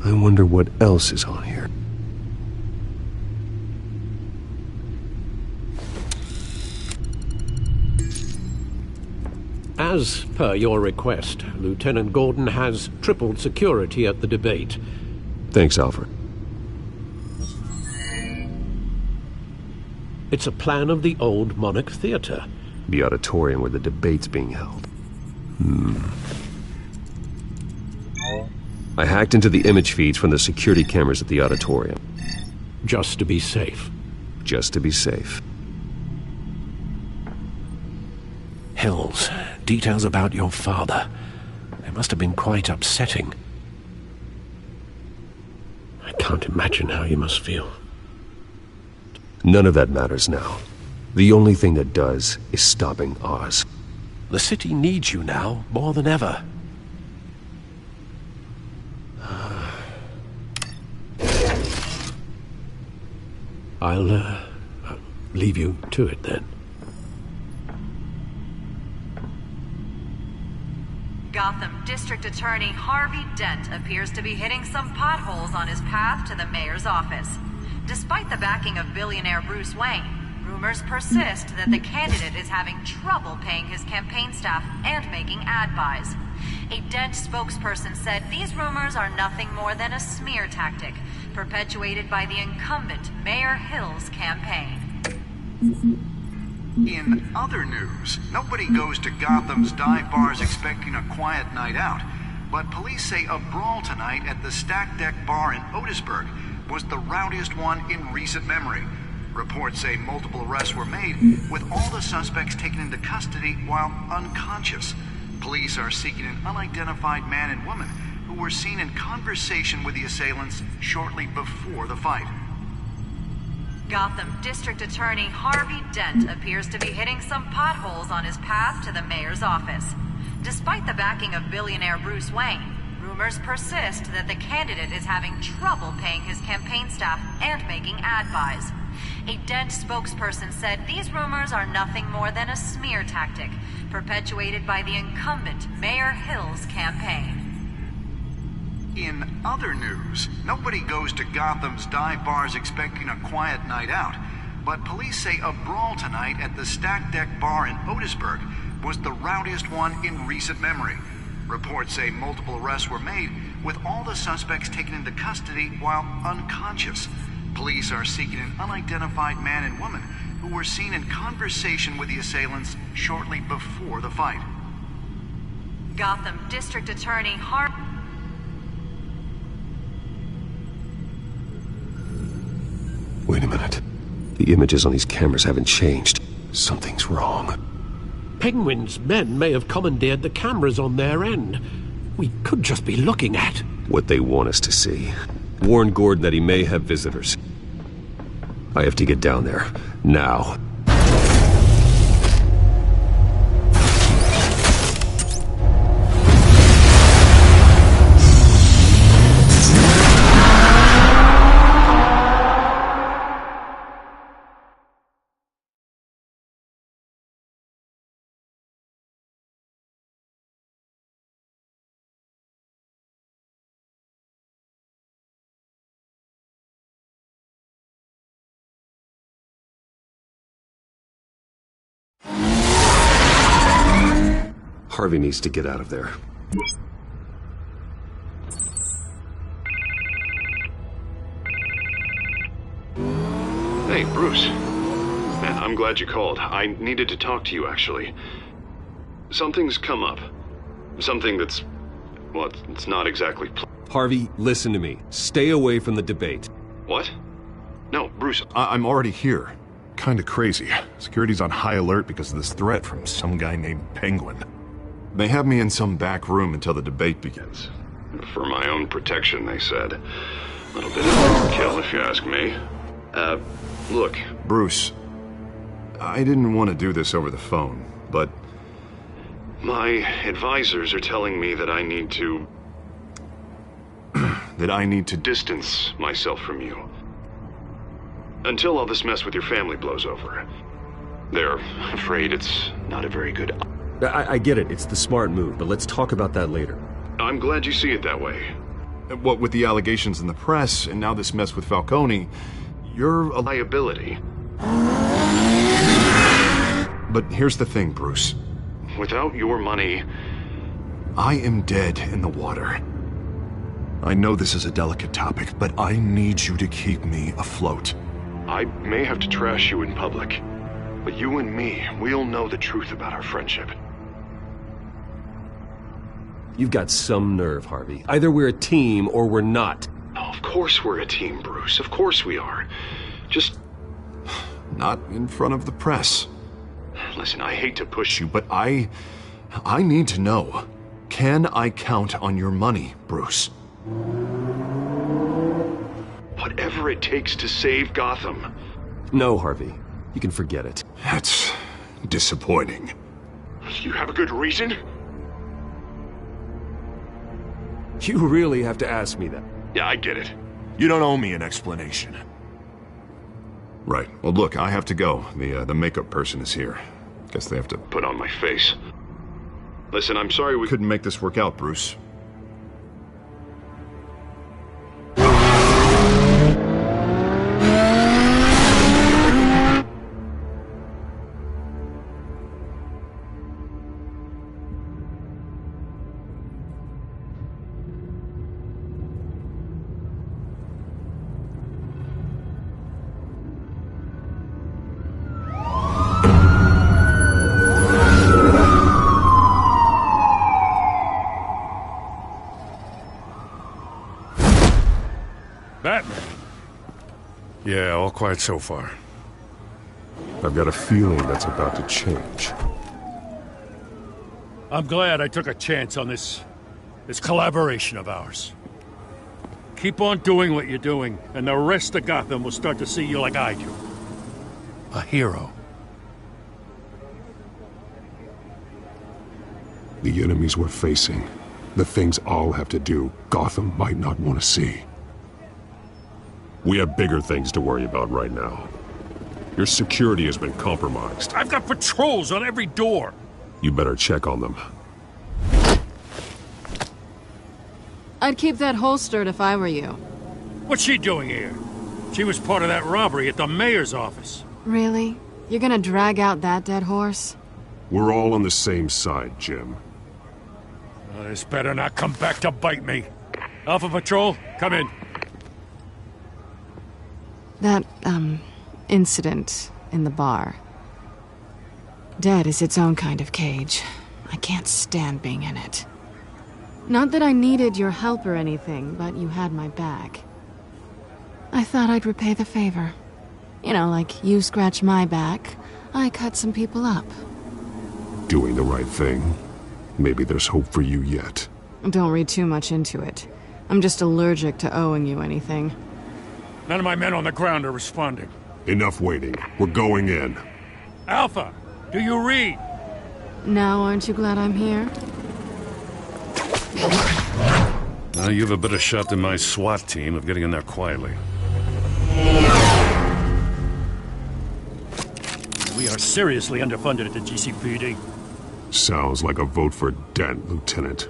S8: I wonder what else is on here.
S7: As per your request, Lieutenant Gordon has tripled security at the debate.
S8: Thanks, Alfred.
S7: It's a plan of the old Monarch Theater.
S8: The auditorium where the debate's being held. I hacked into the image feeds from the security cameras at the auditorium.
S7: Just to be safe.
S8: Just to be safe.
S13: Hills, details about your father. They must have been quite upsetting.
S7: I can't imagine how you must feel.
S8: None of that matters now. The only thing that does is stopping Oz.
S13: The city needs you now, more than ever.
S7: I'll leave you to it then.
S21: Gotham District Attorney Harvey Dent appears to be hitting some potholes on his path to the mayor's office. Despite the backing of billionaire Bruce Wayne, rumors persist that the candidate is having trouble paying his campaign staff and making ad buys. A Dent spokesperson said these rumors are nothing more than a smear tactic, perpetuated by the incumbent Mayor Hill's campaign.
S22: In other news, nobody goes to Gotham's dive bars expecting a quiet night out, but police say a brawl tonight at the Stack Deck Bar in Otisburg was the rowdiest one in recent memory. Reports say multiple arrests were made, with all the suspects taken into custody while unconscious. Police are seeking an unidentified man and woman who were seen in conversation with the assailants shortly before the fight.
S21: Gotham District Attorney Harvey Dent appears to be hitting some potholes on his path to the mayor's office. Despite the backing of billionaire Bruce Wayne, rumors persist that the candidate is having trouble paying his campaign staff and making ad buys. A Dent spokesperson said these rumors are nothing more than a smear tactic, perpetuated by the incumbent Mayor Hill's campaign.
S22: In other news, nobody goes to Gotham's dive bars expecting a quiet night out, but police say a brawl tonight at the Stack Deck Bar in Otisburg was the rowdiest one in recent memory. Reports say multiple arrests were made, with all the suspects taken into custody while unconscious. Police are seeking an unidentified man and woman who were seen in conversation with the assailants shortly before the fight.
S21: Gotham District Attorney
S8: Wait a minute. The images on these cameras haven't changed. Something's wrong.
S7: Penguin's men may have commandeered the cameras on their end. we could just be looking at.
S8: What they want us to see. Warn Gordon that he may have visitors. I have to get down there. Now. Harvey needs to get out of there.
S2: Hey, Bruce. Man, I'm glad you called. I needed to talk to you, actually. Something's come up. Something that's... well, it's not exactly...
S8: Harvey, listen to me. Stay away from the debate.
S2: What? No, Bruce, I'm already here. Kinda crazy. Security's on high alert because of this threat from some guy named Penguin. They have me in some back room until the debate begins. For my own protection, they said. A little bit of overkill, if you ask me. Look, Bruce, I didn't want to do this over the phone, but my advisors are telling me that I need to... that I need to distance myself from you. Until all this mess with your family blows over. They're afraid it's not a very good...
S8: I get it. It's the smart move, but let's talk about that later.
S2: I'm glad you see it that way. What with the allegations in the press, and now this mess with Falcone, you're a liability. But here's the thing, Bruce. Without your money, I am dead in the water. I know this is a delicate topic, but I need you to keep me afloat. I may have to trash you in public, but you and me, we'll know the truth about our friendship.
S8: You've got some nerve, Harvey. Either we're a team or we're not.
S2: Oh, of course we're a team, Bruce. Of course we are. Just... not in front of the press. Listen, I hate to push you, but I need to know. Can I count on your money, Bruce? Whatever it takes to save Gotham.
S8: No, Harvey. You can forget it.
S2: That's disappointing. You have a good reason?
S8: You really have to ask me that.
S2: Yeah, I get it. You don't owe me an explanation. Right. Well, look, I have to go. The makeup person is here. Guess they have to put on my face. Listen, I'm sorry we couldn't make this work out, Bruce.
S4: Batman. Yeah, all quiet so far.
S2: I've got a feeling that's about to change.
S4: I'm glad I took a chance on this collaboration of ours. Keep on doing what you're doing, and the rest of Gotham will start to see you like I do. A hero.
S5: The enemies we're facing, the things I'll have to do, Gotham might not want to see. We have bigger things to worry about right now. Your security has been compromised.
S4: I've got patrols on every door.
S5: You better check on them.
S19: I'd keep that holstered if I were you.
S4: What's she doing here? She was part of that robbery at the mayor's office.
S19: Really? You're gonna drag out that dead horse?
S5: We're all on the same side, Jim.
S4: This better not come back to bite me. Alpha Patrol, come in.
S19: That, incident in the bar. Dead is its own kind of cage. I can't stand being in it. Not that I needed your help or anything, but you had my back. I thought I'd repay the favor. You know, like you scratch my back, I cut some people up.
S5: Doing the right thing. Maybe there's hope for you yet.
S19: Don't read too much into it. I'm just allergic to owing you anything.
S4: None of my men on the ground are responding.
S5: Enough waiting. We're going in.
S4: Alpha, do you read?
S19: Now aren't you glad I'm here?
S4: Now you have a better shot than my SWAT team of getting in there quietly. We are seriously underfunded at the GCPD.
S5: Sounds like a vote for Dent, Lieutenant.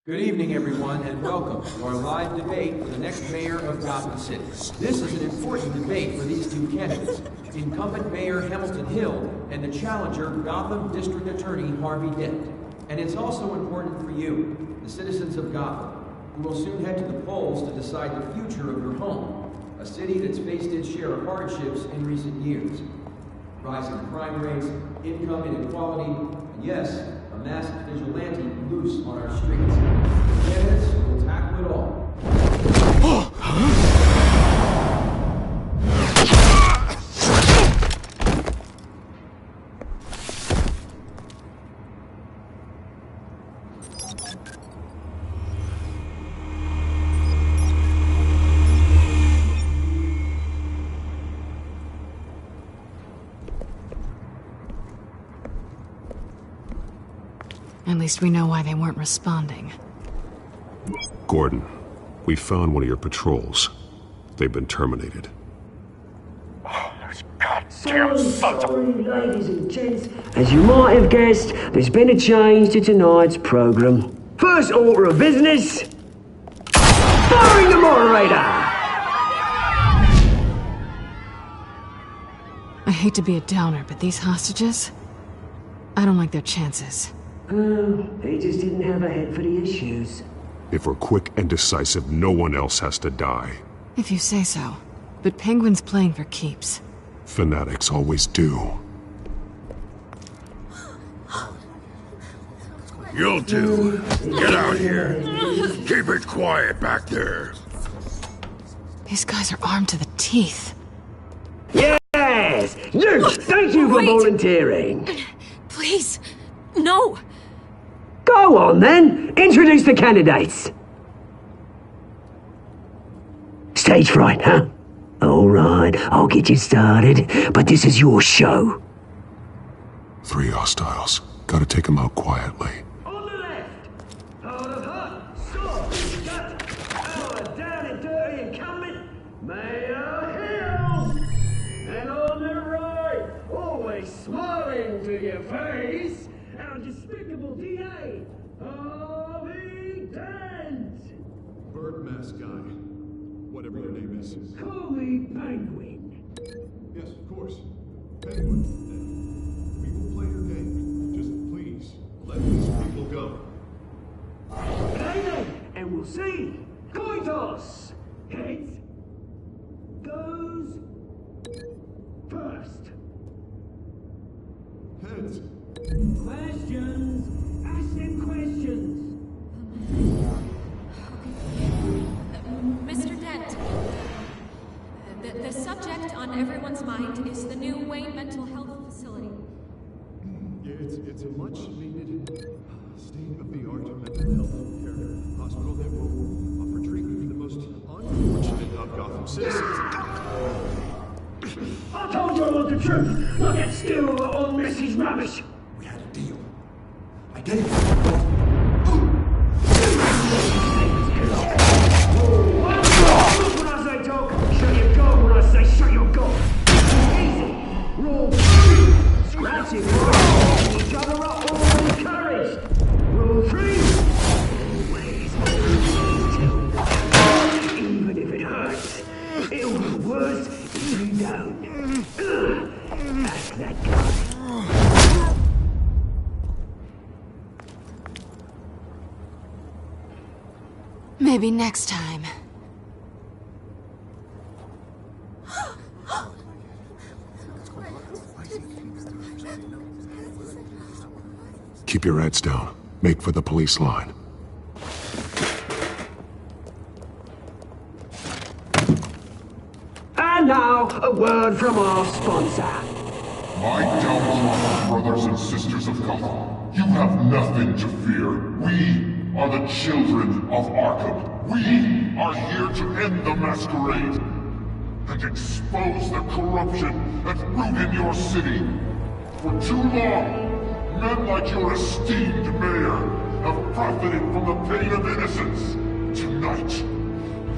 S9: Good evening, everyone, and welcome to our live debate for the next mayor of Gotham City. This is an important debate for these two candidates, incumbent Mayor Hamilton Hill and the challenger, Gotham District Attorney Harvey Dent. And it's also important for you, the citizens of Gotham, who will soon head to the polls to decide the future of your home, a city that's faced its share of hardships in recent years. Rising crime rates, income inequality, and yes, a masked vigilante loose on our streets. The candidates will tackle it all.
S19: At least we know why they weren't responding.
S5: Gordon, we found one of your patrols. They've been terminated.
S12: Damn sons of... Ladies and gents, as you might have guessed, there's been a change to tonight's program. First order of business, firing the moderator!
S19: I hate to be a downer, but these hostages, I don't like their chances.
S12: They just didn't have a head for the issues.
S5: If we're quick and decisive, no one else has to die.
S19: If you say so. But Penguin's playing for keeps.
S5: Fanatics always do.
S23: You'll do. Get out here. Keep it quiet back there.
S19: These guys are armed to the teeth.
S12: Yes! You! Thank you for volunteering!
S3: Please, no!
S12: Go on then! Introduce the candidates! Stage fright, huh? Alright, I'll get you started, but this is your show.
S5: 3 hostiles. Gotta take them out quietly.
S12: On the left, hard of hut, stop, gut, our down and dirty incumbent, Mayor Hill! And on the right, always smiling to your face, our despicable DA, Harvey Dent!
S2: Bird mask guy. Whatever your name is.
S12: Call me Penguin.
S2: Yes, of course. Penguin. We will play your game. Just please, let these people go.
S12: Okay then, and we'll see. Coin toss. Heads goes first.
S2: Heads.
S12: Questions. Ask them questions.
S3: Mr. Dent, the subject on everyone's mind is the new Wayne Mental Health Facility.
S2: Yeah, it's a much-needed state-of-the-art mental health care hospital that will offer treatment for the most unfortunate of Gotham citizens.
S12: I told you I want the truth, not that still old Mrs. Rubbish.
S2: We had a deal. I gave you.
S12: When I say talk, shut your gob. When I say shut your gob. Easy. Rule 2. Scratch it. Each other up. All encouraged. Rule 3. Always tell. Even if it hurts. It'll be worse if you don't. Ask that guy.
S19: Maybe next time.
S5: Keep your heads down. Make for the police line.
S12: And now, a word from our sponsor.
S10: My downtrodden brothers and sisters of Gotham, you have nothing to fear. We are the children of Arkham. We are here to end the masquerade and expose the corruption that's rooted in your city. For too long, men like your esteemed mayor have profited from the pain of innocence. Tonight,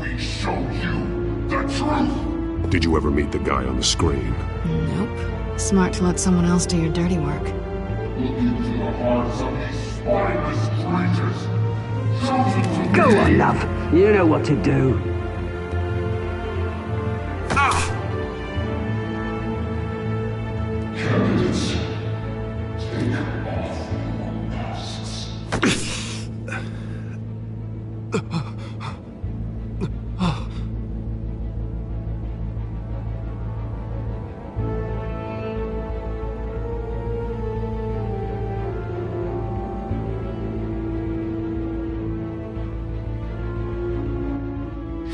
S10: we show you the truth.
S5: Did you ever meet the guy on the screen?
S19: Nope. Smart to let someone else do your dirty work.
S10: Look into the hearts of these spineless creatures. Chosen to
S12: Go on, love. You know what to do.
S10: Candidates, take off your masks.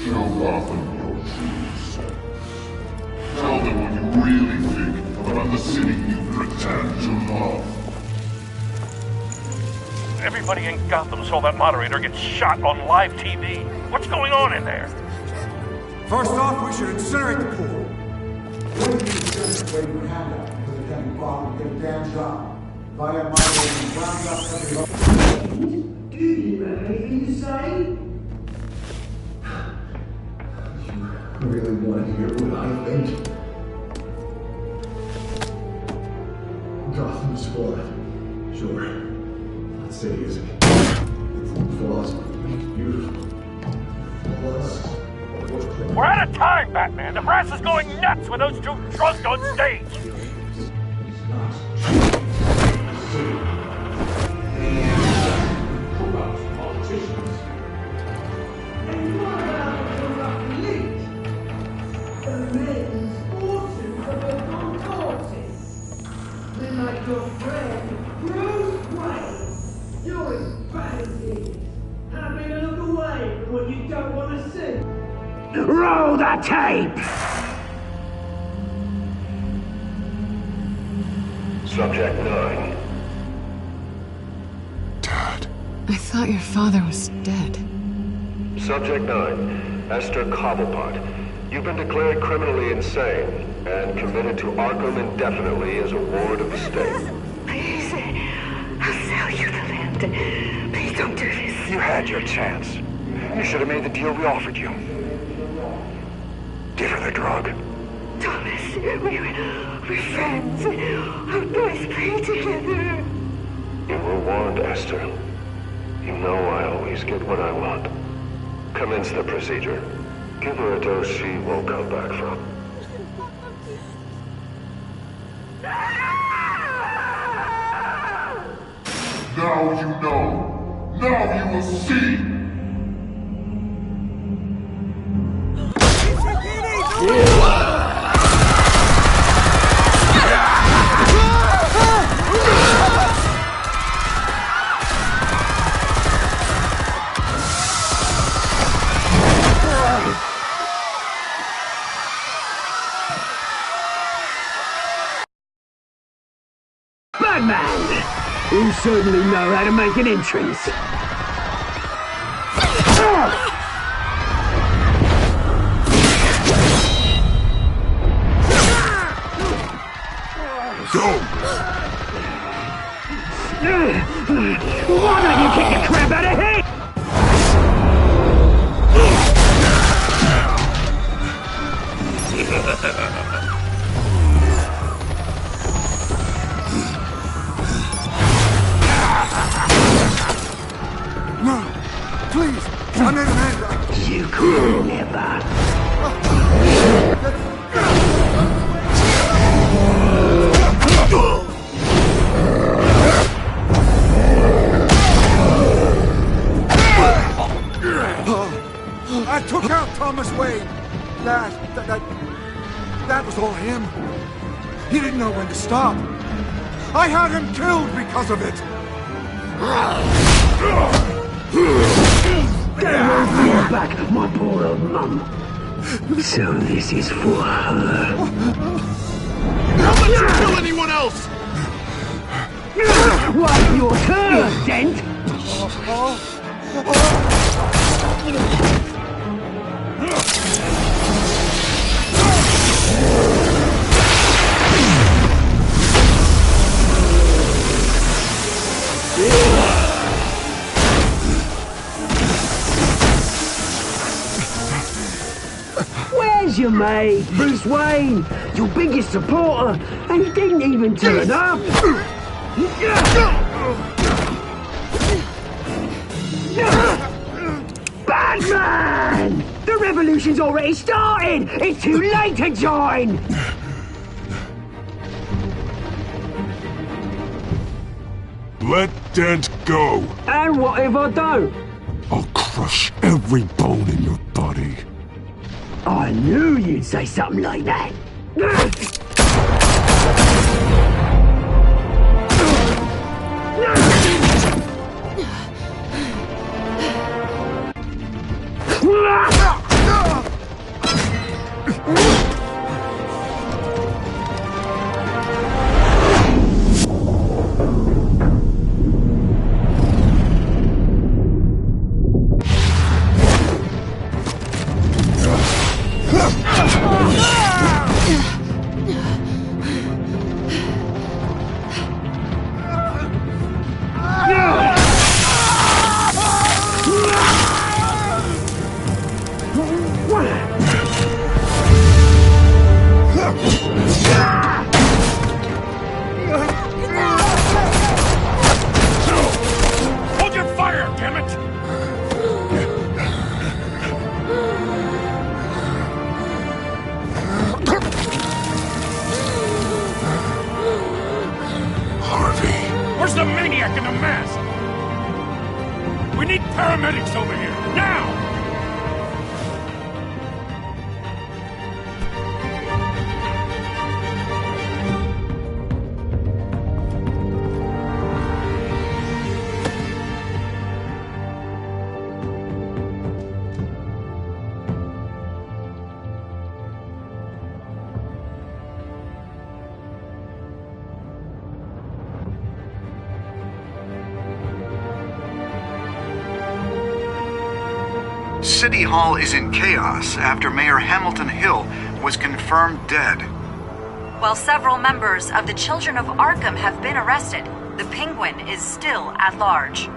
S10: Show Gotham your true self. Tell them what you really think about the city you pretend to love.
S13: Everybody in Gotham saw that moderator get shot on live TV. What's going on in there?
S15: First off, we should incinerate the pool.
S11: Waiting for handout until the county bottom get a damn job. Via moderating round up every...
S12: Do you have anything to say?
S11: I really want to hear what I think. Gotham's flawed. Sure. That city isn't. Its flaws make it beautiful. Flaws.
S13: We're out of time, Batman. The press is going nuts with those two drunks on stage.
S12: Your friend, Bruce Wayne. You're as bad as he is. Having a look away from what you don't want to see. Roll the tape!
S6: Subject 9.
S19: I thought your father was dead.
S6: Subject 9. Esther Cobblepot. You've been declared criminally insane and committed to Arkham indefinitely as a ward of the state.
S14: Please, I'll sell you the land. Please don't do this.
S24: You had your chance. You should have made the deal we offered you. Give her the drug.
S14: Thomas, we're friends. Our boys play together.
S6: You were warned, Esther. You know I always get what I want. Commence the procedure. Give her a dose she won't come back from.
S10: Now you know. Now you will see.
S12: Batman! You certainly know how to make an entrance. Why don't you kick the crap out of him?
S15: No, please, I'm in an end.
S12: You could never.
S15: That was all him. He didn't know when to stop. I had him killed because of it.
S12: Get away from your back, my poor old mum. So this is for her.
S5: Don't let you kill anyone else!
S12: Wipe your turn, Dent! Where's your mate, Bruce Wayne? Your biggest supporter, and he didn't even turn up! Batman! The revolution's already started! It's too late to join!
S5: Let Dent go!
S12: And what if I don't?
S5: I'll crush every bone in your body.
S12: I knew you'd say something like that.
S4: Hold your fire, damn it!
S5: Harvey.
S4: Where's the maniac in the mask? We need paramedics over here, now!
S22: City Hall is in chaos after Mayor Hamilton Hill was confirmed dead.
S21: While several members of the Children of Arkham have been arrested, the Penguin is still at large.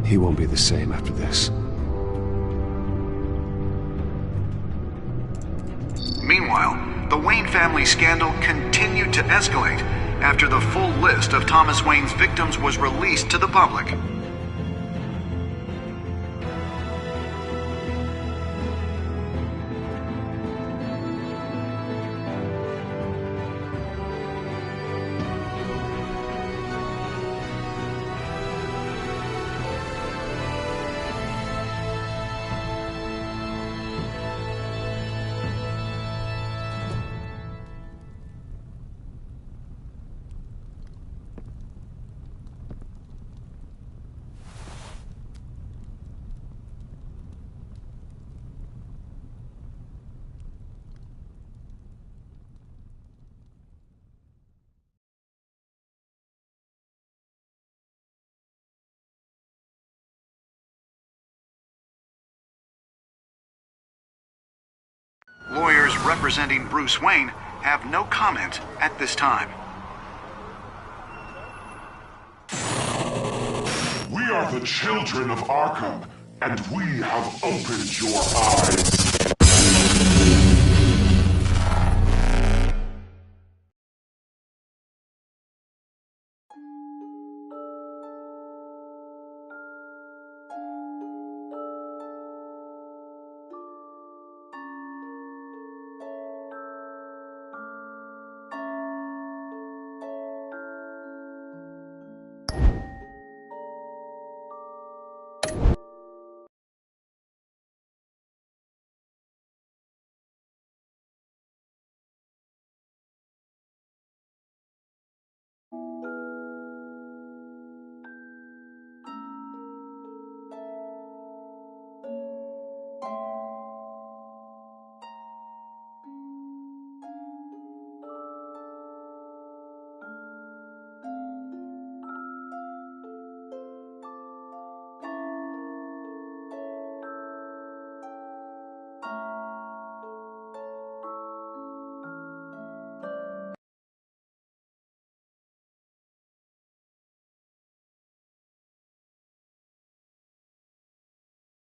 S8: He won't be the same after this.
S22: Meanwhile, the Wayne family scandal continued to escalate after the full list of Thomas Wayne's victims was released to the public. Lawyers representing Bruce Wayne have no comment at this time.
S10: the children of Arkham, and we have opened your eyes.